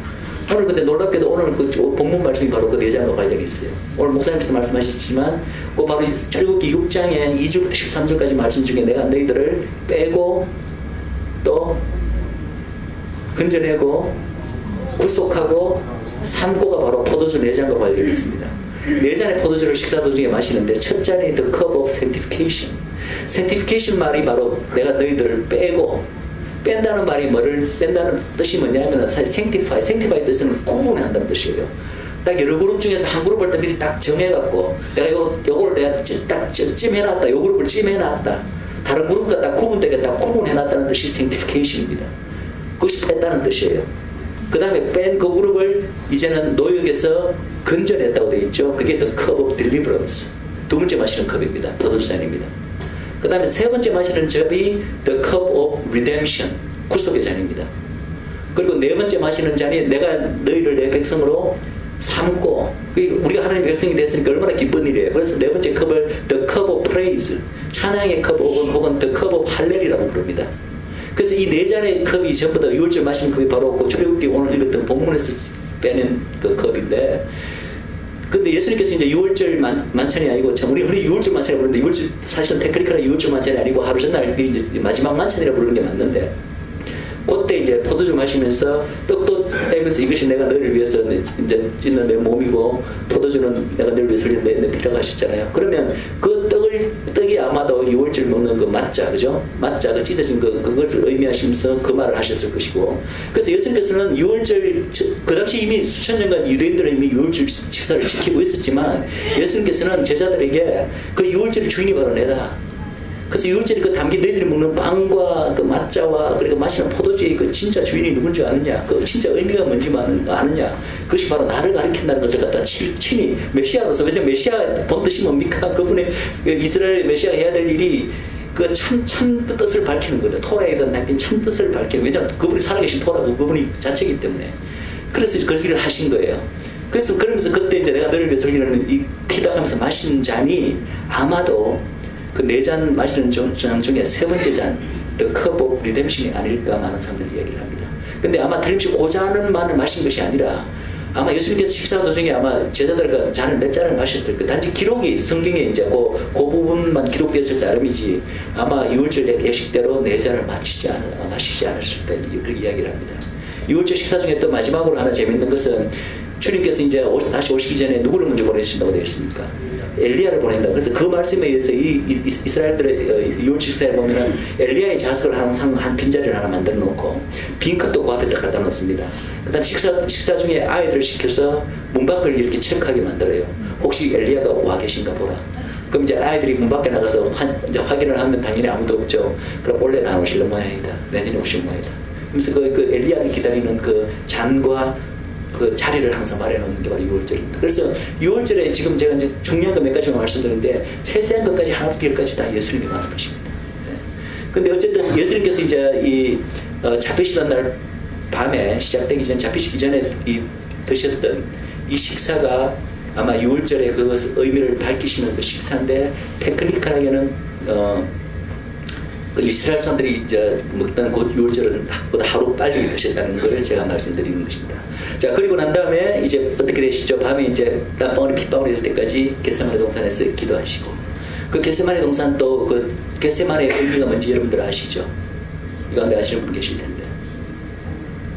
오늘 근데 놀랍게도 오늘 그 본문 말씀이 바로 그 4잔과 관련이 있어요. 오늘 목사님께서 말씀하셨지만 그 바로 출애굽기 6장에 2절부터 13절까지 말씀 중에 내가 너희들을 빼고 또 건져내고 구속하고 삼고가 바로 포도주 4잔과 관련이 있습니다. 4잔의 포도주를 식사 도중에 마시는데 첫 잔이 The Cup of Sanctification. Sanctification 말이 바로 내가 너희들을 빼고, 뺀다는 말이 뭐를 뺀다는 뜻이 뭐냐면 sanctify 뜻은 구분한다는 뜻이에요. 딱 여러 그룹 중에서 한 그룹을 딱 미리 딱 정해갖고 내가 요거를 내가 딱 찜해놨다, 요 그룹을 찜해놨다, 다른 그룹과 딱 구분되게 딱 구분해놨다는 뜻이 sanctification입니다. 그것이 뺐다는 뜻이에요. 그 다음에 뺀 그 그룹을 이제는 노역에서 건져냈다고 되어 있죠. 그게 The Cup of Deliverance. 두 번째 마시는 컵입니다. 포도주잔입니다. 그 다음에 세 번째 마시는 접이 The Cup of Redemption. 구속의 잔입니다. 그리고 네 번째 마시는 잔이 내가 너희를 내 백성으로 삼고, 우리가 하나님의 백성이 됐으니까 얼마나 기쁜 일이에요. 그래서 네 번째 컵을 The Cup of Praise, 찬양의 컵 혹은 The Cup of 할렐이라고 부릅니다. 그래서 이 네 잔의 컵이 전부 다 유월절 마시는 컵이 바로 그 출애굽기 오늘 읽었던 본문에서 빼낸 그 컵인데, 근데 예수님께서 이제 유월절 만찬이 아니고, 참 우리 유월절 만찬이라고 부르는데, 유월절 사실은 테크니컬한 유월절 만찬이 아니고 하루 전날 이제 마지막 만찬이라고 부르는 게 맞는데, 그때 이제 포도주 마시면서 떡도 떼면서 이것이 내가 너를 위해서 이제 찢는 내 몸이고 포도주는 내가 너를 위해서 흘린 내 피라고 하셨잖아요. 그러면 그 떡이 아마도 유월절 먹는 그 맞자, 그죠? 맞자, 그 찢어진 그것을 의미하시면서 그 말을 하셨을 것이고, 그래서 예수님께서는 유월절, 그 당시 이미 수천 년간 유대인들은 이미 유월절 식사를 지키고 있었지만, 예수님께서는 제자들에게 그 유월절 주인이 바로 내다. 그래서 유월절에 그 담긴 너희들이 먹는 빵과 그 맛자와 그리고 마시는 포도주의 그 진짜 주인이 누군지 아느냐, 그 진짜 의미가 뭔지 아느냐, 그것이 바로 나를 가리킨다는 것을 갖다 친히 메시아로서, 왜냐면 메시아 본 뜻이 뭡니까? 그분의 이스라엘 메시아 해야 될 일이 그 참 뜻을 밝히는 거죠. 토라에 담긴 참 뜻을 밝히는, 왜냐면 그분이 살아계신 토라가 그분이 자체이기 때문에. 그래서 그 일을 하신 거예요. 그래서 그러면서 그때 이제 내가 너를 위해서 흘리는 이 피다 하면서 마신 잔이 아마도 그 4잔 마시는 잔 중에 세 번째 잔, The Cup of Redemption이 아닐까 많은 사람들이 얘기를 합니다. 근데 아마 틀림없이 그 잔을만을 마신 것이 아니라, 아마 예수님께서 식사 도중에 아마 제자들과 잔을 몇 잔을 마셨을 거예요. 단지 기록이 성경에 이제 그 부분만 기록되었을 따름이지, 아마 유월절 예식대로 4잔을 마시지 않았을 때 그렇게 이야기를 합니다. 유월절 식사 중에 또 마지막으로 하나 재밌는 것은, 주님께서 이제 다시 오시기 전에 누구를 먼저 보내신다고 되어 있습니까? 엘리야를 보낸다. 그래서 그 말씀에 의해서 이스라엘들의 유월절 식사에 보면은 엘리야의 자석을 항상 한 빈자리를 하나 만들어 놓고 빈 컵도 그 앞에다 갖다 놓습니다. 그다음 식사 중에 아이들을 시켜서 문 밖을 이렇게 체크하게 만들어요. 혹시 엘리야가 와 계신가 보라. 그럼 이제 아이들이 문 밖에 나가서 이제 확인을 하면 당연히 아무도 없죠. 그럼 올해는 안 오실 모양이다. 내년에 오실 모양이다. 그래서 그 엘리야를 기다리는 그 잔과 그 자리를 항상 마련하는 게 바로 6월절입니다. 그래서 6월절에 지금 제가 이제 중요한 거 몇 가지만 말씀드리는데 세세한 것까지 하나부터 열까지 다 예수님이 하는 것입니다. 근데 어쨌든 예수님께서 이제 이 잡히시던 날 밤에 시작되기 전 잡히시기 전에 이 드셨던 이 식사가 아마 6월절에 그 의미를 밝히시는 그 식사인데 테크니컬하게는 그 이스라엘 사람들이 이제 먹던 곧 6월절은 보다 하루 빨리 드셨다는 걸 제가 말씀드리는 것입니다. 자, 그리고 난 다음에 이제 어떻게 되시죠? 밤에 이제 땀방울이 핏방울이 될 때까지 겟세마네 동산에서 기도하시고, 그 겟세마네 동산 또 그 겟세마네의 의미가 뭔지 여러분들 아시죠? 이 가운데 아시는 분 계실 텐데,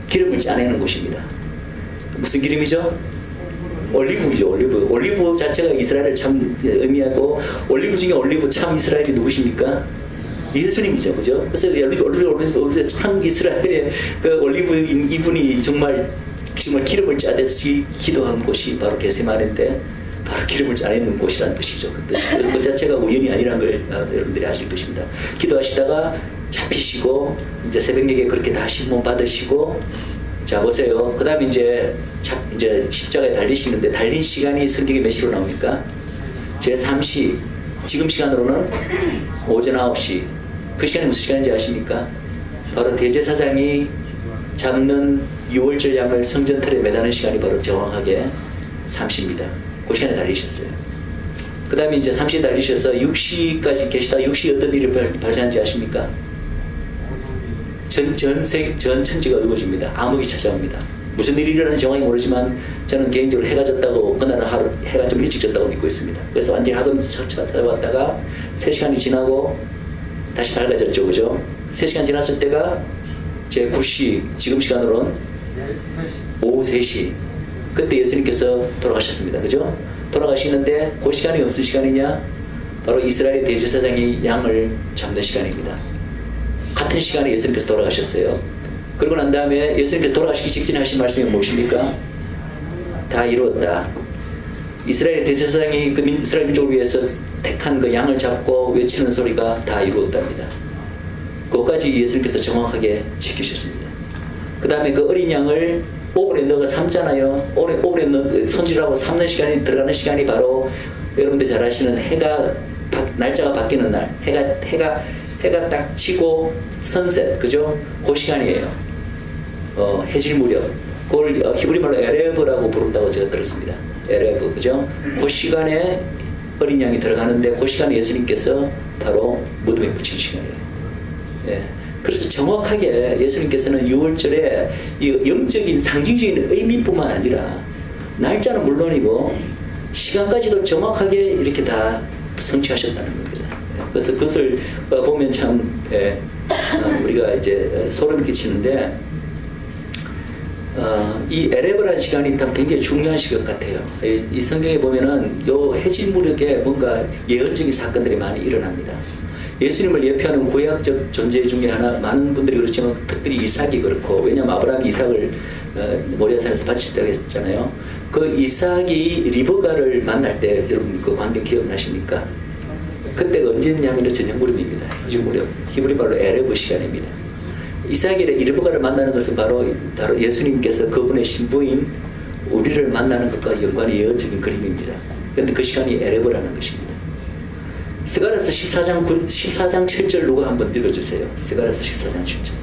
기름을 짜내는 곳입니다. 무슨 기름이죠? 올리브이죠. 올리브 자체가 이스라엘을 참 의미하고, 올리브 중에 올리브 참 이스라엘이 누구십니까? 예수님이죠, 그죠? 그래서 올리브 참 이스라엘의 그 올리브인 이분이 정말 기름을 짜듯이 기도한 곳이 바로 겟세마네인데, 바로 기름을 짜내는 곳이라는 뜻이죠. 그 자체가 우연이 아니라는 걸 여러분들이 아실 것입니다. 기도하시다가 잡히시고, 이제 새벽녘에 그렇게 다시 몸 받으시고, 자 보세요. 그 다음에 이제 십자가에 달리시는데, 달린 시간이 성경에 몇 시로 나옵니까? 제 3시, 지금 시간으로는 오전 9시. 그 시간이 무슨 시간인지 아십니까? 바로 대제사장이 잡는 6월절 양을 성전 틀에 매다는 시간이 바로 정확하게 3시입니다. 그 시간에 달리셨어요. 그 다음에 이제 3시에 달리셔서 6시까지 계시다 6시에 어떤 일이 발생한지 아십니까? 전 천지가 어두워집니다. 암흑이 찾아옵니다. 무슨 일이 일어나는지 정확히 모르지만 저는 개인적으로 해가 졌다고, 그날은 하루 해가 좀 일찍 졌다고 믿고 있습니다. 그래서 완전히 하금 찾아왔다가 3시간이 지나고 다시 밝아졌죠, 그죠? 3시간 지났을 때가 제 9시, 지금 시간으로는 오후 3시. 그때 예수님께서 돌아가셨습니다, 그죠? 돌아가시는데 그 시간이 무슨 시간이냐? 바로 이스라엘 대제사장이 양을 잡는 시간입니다. 같은 시간에 예수님께서 돌아가셨어요. 그러고 난 다음에 예수님께서 돌아가시기 직전에 하신 말씀이 무엇입니까? 다 이루었다. 이스라엘 대제사장이 그 이스라엘 민족을 위해서 택한 그 양을 잡고 외치는 소리가 다 이루었답니다. 그것까지 예수님께서 정확하게 지키셨습니다. 그 다음에 그 어린 양을 오븐에 넣어 삶잖아요. 오븐에 넣어 손질하고 삶는 시간이 들어가는 시간이 바로 여러분들 잘 아시는 날짜가 바뀌는 날, 해가 딱 치고 선셋, 그죠? 그 시간이에요. 해질 무렵. 그걸 히브리 말로 에레브라고 부른다고 제가 들었습니다. 에레브, 그죠? 그 시간에 어린 양이 들어가는데 그 시간에 예수님께서 바로 무덤에 묻힌 시간이에요. 예. 그래서 정확하게 예수님께서는 6월절에 이 영적인 상징적인 의미뿐만 아니라 날짜는 물론이고 시간까지도 정확하게 이렇게 다 성취하셨다는 겁니다. 그래서 그것을 보면 참 우리가 이제 소름 끼치는데, 이 에레브라는 시간이 굉장히 중요한 시간 같아요. 이 성경에 보면은 요 해질 무렵에 뭔가 예언적인 사건들이 많이 일어납니다. 예수님을 예표하는 구약적 존재 중에 하나, 많은 분들이 그렇지만 특별히 이삭이 그렇고, 왜냐하면 아브라함이 이삭을 모리아산에서 바칠 때가 했잖아요. 그 이삭이 리브가를 만날 때 여러분 그 광경 기억나십니까? 그때가 언제냐면 저녁 무렵입니다. 해질 무렵. 히브리 말로 에레브 시간입니다. 이삭이 리브가를 만나는 것은 바로 예수님께서 그분의 신부인 우리를 만나는 것과 연관의 예언적인 그림입니다. 그런데 그 시간이 에레브라는 것입니다. 스가랴서 14장 7절 누가 한번 읽어주세요. 스가랴서 14장 7절.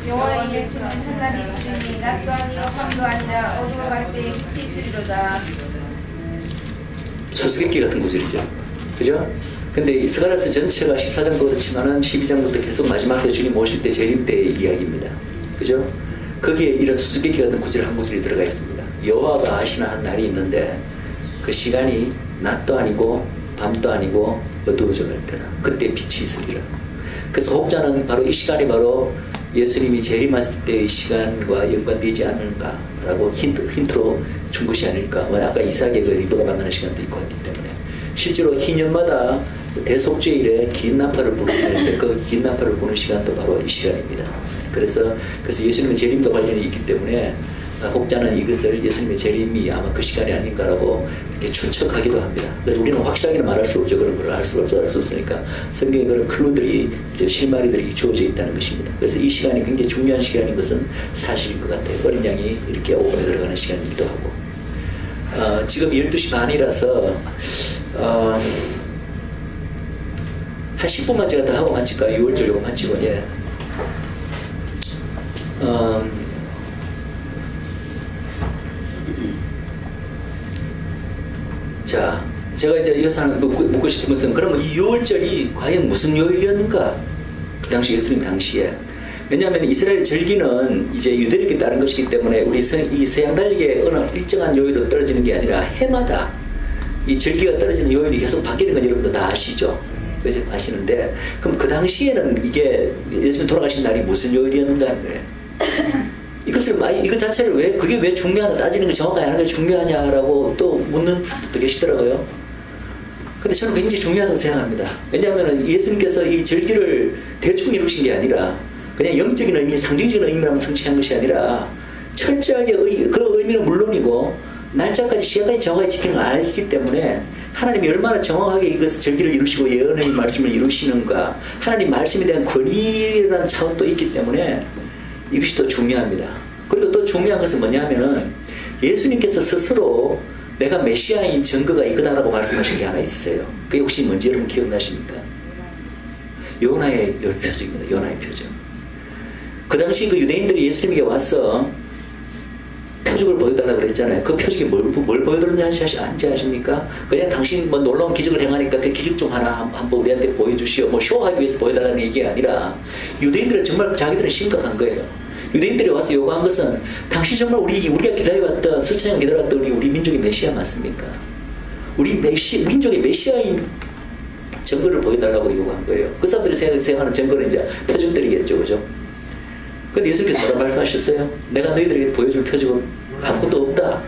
여호와의 예수는 한날이 있으니 낮도 아니요 밤도 아니라 어두워 갈 때에 빛이 있으리로다. 수수께끼 같은 구절이죠. 그죠? 근데 이 스가랴서 전체가 14장도 그렇지만은 12장부터 계속 마지막 때 주님 오실 때 재림 때의 이야기입니다. 그죠? 거기에 이런 수수께끼 같은 구절 한 구절이 들어가 있습니다. 여호와가 아시나 한 날이 있는데 그 시간이 낮도 아니고 밤도 아니고 어두워져 갈 때라. 그때 빛이 있으리라. 그래서 혹자는 바로 이 시간이 바로 예수님이 재림하실 때의 시간과 연관되지 않을까라고 힌트로 준 것이 아닐까. 아까 이삭의 그 리브가 만나는 시간도 있고 하기 때문에 실제로 희년마다 대속죄일에 긴 나팔을 부르는데 그 긴 나팔을 부는 시간도 바로 이 시간입니다. 그래서 예수님의 재림과 관련이 있기 때문에 혹자는 이것을 예수님의 재림이 아마 그 시간이 아닌가라고 이렇게 추측하기도 합니다. 그래서 우리는 확실하게는 말할 수 없죠. 그런 걸 알 수 없으니까 성경에 그런 클루들이, 실마리들이 주어져 있다는 것입니다. 그래서 이 시간이 굉장히 중요한 시간인 것은 사실인 것 같아요. 어린 양이 이렇게 오븐에 들어가는 시간이기도 하고. 지금 12시 반이라서 한 10분만 제가 더 하고 마칠까요? 6월절 요거 마치고. 예. 자, 제가 이제 이어서 하나 묻고 싶은 것은, 그러면 이 요월절이 과연 무슨 요일이었는가? 그 당시 예수님 당시에. 왜냐하면 이스라엘 절기는 이제 유대력에 따른 것이기 때문에 우리 이 서양 달력에 어느 일정한 요일로 떨어지는 게 아니라 해마다 이 절기가 떨어지는 요일이 계속 바뀌는 건 여러분도 다 아시죠? 그죠? 아시는데, 그럼 그 당시에는 이게 예수님 돌아가신 날이 무슨 요일이었는가 하는 거예요. 이것 자체를 그게 왜 중요하냐, 따지는 게 정확하게 하는 게 중요하냐라고 또 묻는 분도 계시더라고요. 근데 저는 굉장히 중요하다고 생각합니다. 왜냐하면 예수님께서 이 절기를 대충 이루신 게 아니라 그냥 영적인 의미, 상징적인 의미라면 성취한 것이 아니라 철저하게 그 의미는 물론이고 날짜까지, 시간까지 정확하게 지키는 걸 알기 때문에 하나님이 얼마나 정확하게 이것을 절기를 이루시고 예언의 말씀을 이루시는가, 하나님 말씀에 대한 권위라는 차원도 있기 때문에 이것이 더 중요합니다. 그리고 또 중요한 것은 뭐냐면은 예수님께서 스스로 내가 메시아인 증거가 이거다라고 말씀하신 게 하나 있으세요. 그게 혹시 뭔지 여러분 기억나십니까? 요나의 표적입니다. 요나의 표적. 그 당시 그 유대인들이 예수님에게 와서 표적을 보여달라고 그랬잖아요. 그 표적이 뭘 보여달라는지 아십니까? 그냥 당신 뭐 놀라운 기적을 행하니까 그 기적 중 하나 한번 우리한테 보여주시오. 뭐 쇼하기 위해서 보여달라는 얘기가 아니라 유대인들은 정말 자기들은 심각한 거예요. 유대인들이 와서 요구한 것은 당신 정말 우리가 기다려왔던, 수천 년 기다려왔던 우리 민족의 메시아 맞습니까? 우리 민족의 메시아인 증거를 보여달라고 요구한 거예요. 그 사람들이 생각하는 증거는 이제 표적들이겠죠. 그죠? 근데 예수님께서 뭐라고 말씀하셨어요? 내가 너희들에게 보여줄 표적은 아무것도 없다.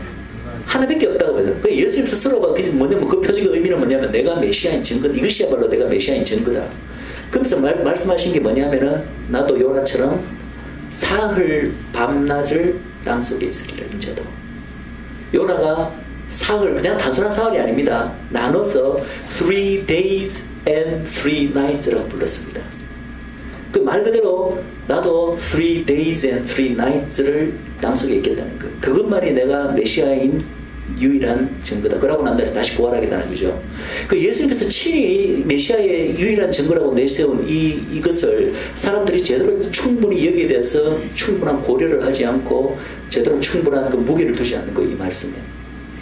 하나밖에 없다고 해서. 그 예수님 스스로가 뭐냐면 그 표적의 의미는 뭐냐면 내가 메시아인 증거, 이것이야말로 내가 메시아인 증거다. 그러면서 말씀하신 게 뭐냐면은 나도 요나처럼 사흘 밤낮을 땅속에 있으리라. 인자도. 요나가 사흘, 그냥 단순한 사흘이 아닙니다. 나눠서 3 days and 3 nights라고 불렀습니다. 그 말 그대로 나도 3 days and 3 nights를 땅속에 있겠다는 거. 그것만이 내가 메시아인 유일한 증거다. 그러고 난 다음에 다시 부활하겠다는 거죠. 그 예수님께서 친히 메시아의 유일한 증거라고 내세운 이것을 사람들이 제대로 충분히 여기에 대해서 충분한 고려를 하지 않고 제대로 충분한 그 무게를 두지 않는 거예요. 이 말씀에.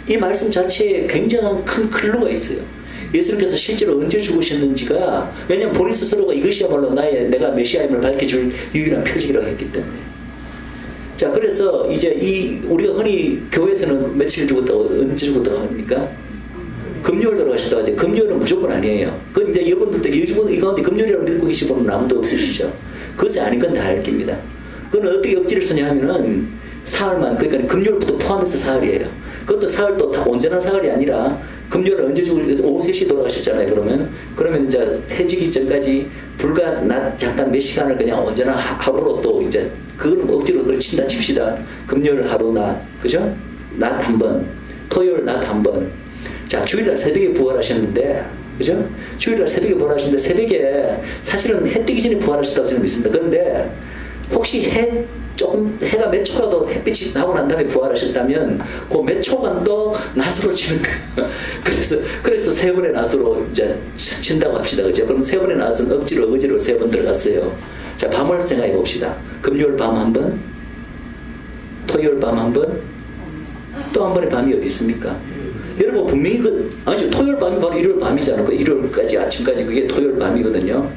이 말씀 자체에 굉장한 큰 클루가 있어요. 예수님께서 실제로 언제 죽으셨는지가, 왜냐하면 본인 스스로가 이것이야말로 내가 메시아임을 밝혀줄 유일한 표적이라고 했기 때문에. 자, 그래서 이제 우리가 흔히 교회에서는 며칠 죽었다고, 언제 죽었다고 합니까? 금요일 돌아가셨다고 하죠. 금요일은 무조건 아니에요. 그건 이제 여러분들도 이 가운데 금요일이라고 믿고 계신 분은 아무도 없으시죠. 그것이 아닌 건 다 알깁니다. 그건 어떻게 억지를 쓰냐 하면은 사흘만, 그러니까 금요일부터 포함해서 사흘이에요. 그것도 사흘도 다 온전한 사흘이 아니라 금요일 언제 죽으셔서 오후 3시에 돌아가셨잖아요. 그러면 이제 해지기 전까지 불과 낮 잠깐 몇 시간을 그냥 온전한 하루로 또 이제 그걸 억지로 그걸 친다 칩시다. 금요일 하루 낮, 그죠? 낮 한 번, 토요일 낮 한 번. 자, 주일날 새벽에 부활하셨는데, 그죠? 주일날 새벽에 부활하셨는데 새벽에 사실은 해 뜨기 전에 부활하셨다고 저는 믿습니다. 그런데 혹시 해가 몇 초라도 햇빛이 나고 난 다음에 부활하셨다면 그 몇 초간도 낫으로 치는 거예요. 그래서 세 번의 낫으로 이제 친다고 합시다. 그죠? 그럼 세 번의 낫은 억지로 3번 들어갔어요. 자, 밤을 생각해 봅시다. 금요일 밤 한 번, 토요일 밤 한 번, 또 한 번의 밤이 어디 있습니까? 여러분 분명히 아니죠. 토요일 밤이 바로 일요일 밤이잖아요. 그 일요일까지 아침까지 그게 토요일 밤이거든요.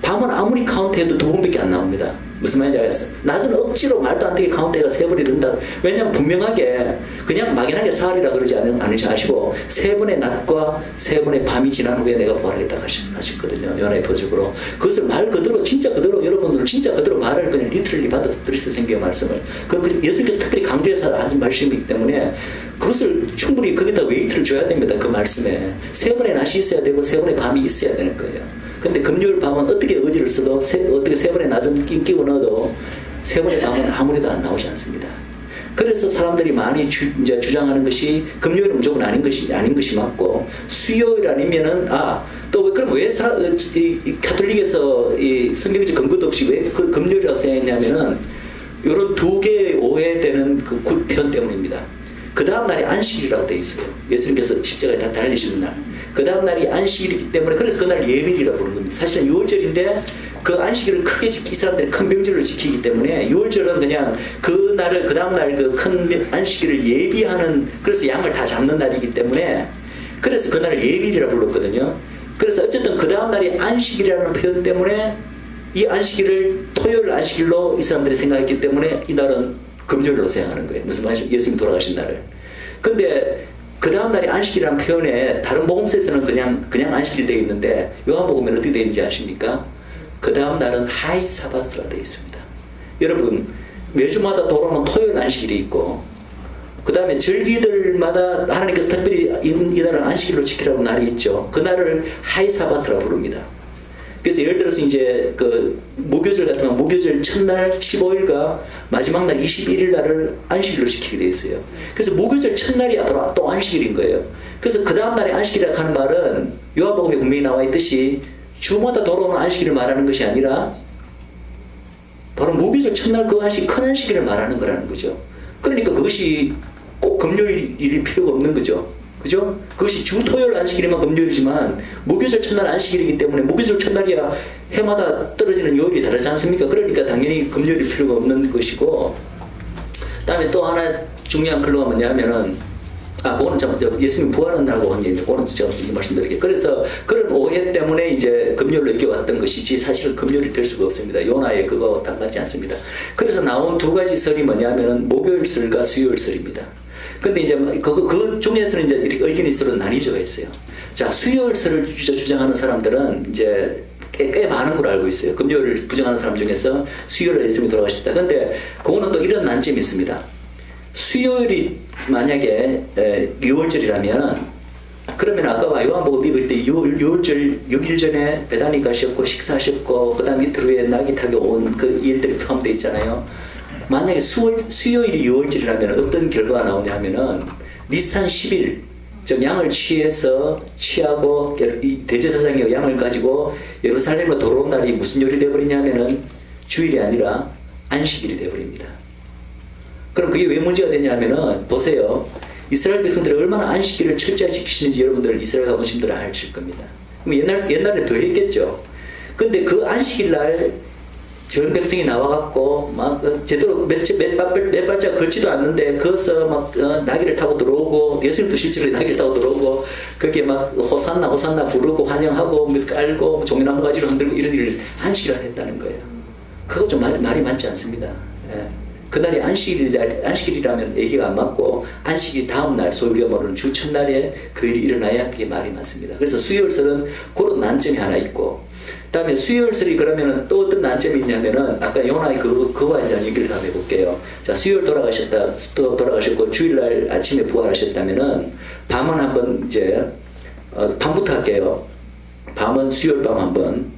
밤은 아무리 카운트해도 2번밖에 안 나옵니다. 무슨 말인지 알겠어? 낮은 억지로 말도 안 되게 카운트해가 3번이 된다. 왜냐하면 분명하게 그냥 막연하게 사흘이라 그러지 않으시고 3번의 낮과 3번의 밤이 지난 후에 내가 부활하겠다고 하셨거든요. 연하의 표적으로. 그것을 말 그대로 진짜 그대로 여러분들 진짜 그대로 말을 그냥 리틀리 받아들이서 생겨요. 말씀을. 예수님께서 특별히 강조해서 하신 말씀이기 때문에 그것을 충분히 거기다 웨이트를 줘야 됩니다. 그 말씀에 3번의 낮이 있어야 되고 3번의 밤이 있어야 되는 거예요. 근데 금요일 밤은 어떻게 의지를 써도 어떻게 3번의 낮은 끼고 넣어도 3번의 밤은 아무래도 안 나오지 않습니다. 그래서 사람들이 많이 이제 주장하는 것이 금요일은 무조건 아닌 것이 맞고 수요일 아니면은 또 그럼 왜 이 가톨릭에서 이 성경적 근거도 없이 왜 그 금요일이라고 생각했냐면은 이런 두 개의 오해되는 그 편 때문입니다. 그 다음 날이 안식일이라고 돼 있어요. 예수님께서 십자가에 다 달리시는 날. 그 다음 날이 안식일이기 때문에 그래서 그날 예밀이라고 부르는 겁니다. 사실은 6월절인데 그 안식일을 크게 이 사람들이 큰 명절로 지키기 때문에 6월절은 그냥 그 날을 그 다음 날 그 큰 안식일을 예비하는 그래서 양을 다 잡는 날이기 때문에 그래서 그날을 예밀이라고 불렀거든요. 그래서 어쨌든 그 다음 날이 안식일이라는 표현 때문에 이 안식일을 토요일 안식일로 이 사람들이 생각했기 때문에 이 날은 금요일로 생각하는 거예요. 무슨 말이죠? 예수님 돌아가신 날을. 근데 그 다음 날이 안식일이라는 표현에 다른 복음서에서는 그냥 안식일 되어 있는데 요한복음에는 어떻게 되어 있는지 아십니까? 그 다음 날은 하이 사바스라 되어 있습니다. 여러분 매주마다 돌아오는 토요일 안식일이 있고 그 다음에 절기들마다 하나님께서 특별히 이 날은 안식일로 지키라고 날이 있죠. 그 날을 하이 사바스라 부릅니다. 그래서 예를 들어서 이제 그 무교절 같은 경우 무교절 첫날 15일과 마지막 날 21일 날을 안식일로 지키게 되어 있어요. 그래서 무교절 첫날이 앞으로 또 안식일인 거예요. 그래서 그 다음 날에 안식일이라고 하는 말은 요한복음에 분명히 나와 있듯이 주마다 돌아오는 안식일을 말하는 것이 아니라 바로 무교절 첫날 그 안식 큰 안식일을 말하는 거라는 거죠. 그러니까 그것이 꼭 금요일일 필요가 없는 거죠. 그죠? 그것이 주 토요일 안식일이면 금요일이지만 무교절 첫날 안식일이기 때문에 무교절 첫날이야 해마다 떨어지는 요일이 다르지 않습니까? 그러니까 당연히 금요일일 필요가 없는 것이고 다음에 또 하나 중요한 근거가 뭐냐면은 그거는 예수님 부활한 날하고 관계있는데 그거는 제가 말씀드릴게요. 그래서 그런 오해 때문에 이제 금요일로 이겨왔던 것이지 사실은 금요일이 될 수가 없습니다. 요나의 그거 다 맞지 않습니다. 그래서 나온 두 가지 설이 뭐냐면은 목요일설과 수요일설입니다. 근데 이제 그 중에서는 이제 이렇게 의견이 서로 나뉘어져 있어요. 자, 수요일설을 주장하는 사람들은 이제 꽤 많은 걸 알고 있어요. 금요일을 부정하는 사람 중에서 수요일에 예수님이 돌아가셨다. 근데 그거는 또 이런 난점이 있습니다. 수요일이 만약에 6월절이라면 그러면 아까 요한복음 읽을 때 6월절 6일 전에 베다니 가셨고 식사하셨고 그 다음 이틀 후에 낙이 타고 온 그 일들이 포함되어 있잖아요. 만약에 수요일이 6월절이라면 어떤 결과가 나오냐 하면은 니산 10일 즉 양을 취하고 대제사장이 양을 가지고 예루살렘으로 돌아온 날이 무슨 요일이 되어버리냐면은 주일이 아니라 안식일이 되어버립니다. 그럼 그게 왜 문제가 되냐면은 보세요. 이스라엘 백성들이 얼마나 안식일을 철저히 지키시는지 여러분들 이스라엘 가보신 분들은 아실 겁니다. 그럼 옛날에 더 했겠죠. 근데 그 안식일 날 전 백성이 나와갖고 막 제대로 몇 발짝 걷지도 않는데 거기서 막 나귀를 타고 들어오고 예수님도 실제로 나귀를 타고 들어오고 거기에 막 호산나 부르고 환영하고 깔고 종이나무 가지로 흔들고 이런 일을 안식일을 했다는 거예요. 그거 좀 말이 맞지 않습니다. 예. 그날이 안식일이라면 얘기가 안 맞고 안식일 다음 날 소위 우리가 모르는 주 첫날에 그 일이 일어나야 그게 말이 맞습니다. 그래서 수요일설은 그런 난점이 하나 있고 다음에 수요일설이 그러면 또 어떤 난점이 있냐면은 아까 요나의 그거와 이제 얘기를 다 해볼게요. 자, 수요일 돌아가셨고 주일날 아침에 부활하셨다면은 밤은 한번 이제 밤부터 할게요. 밤은 수요일 밤 한번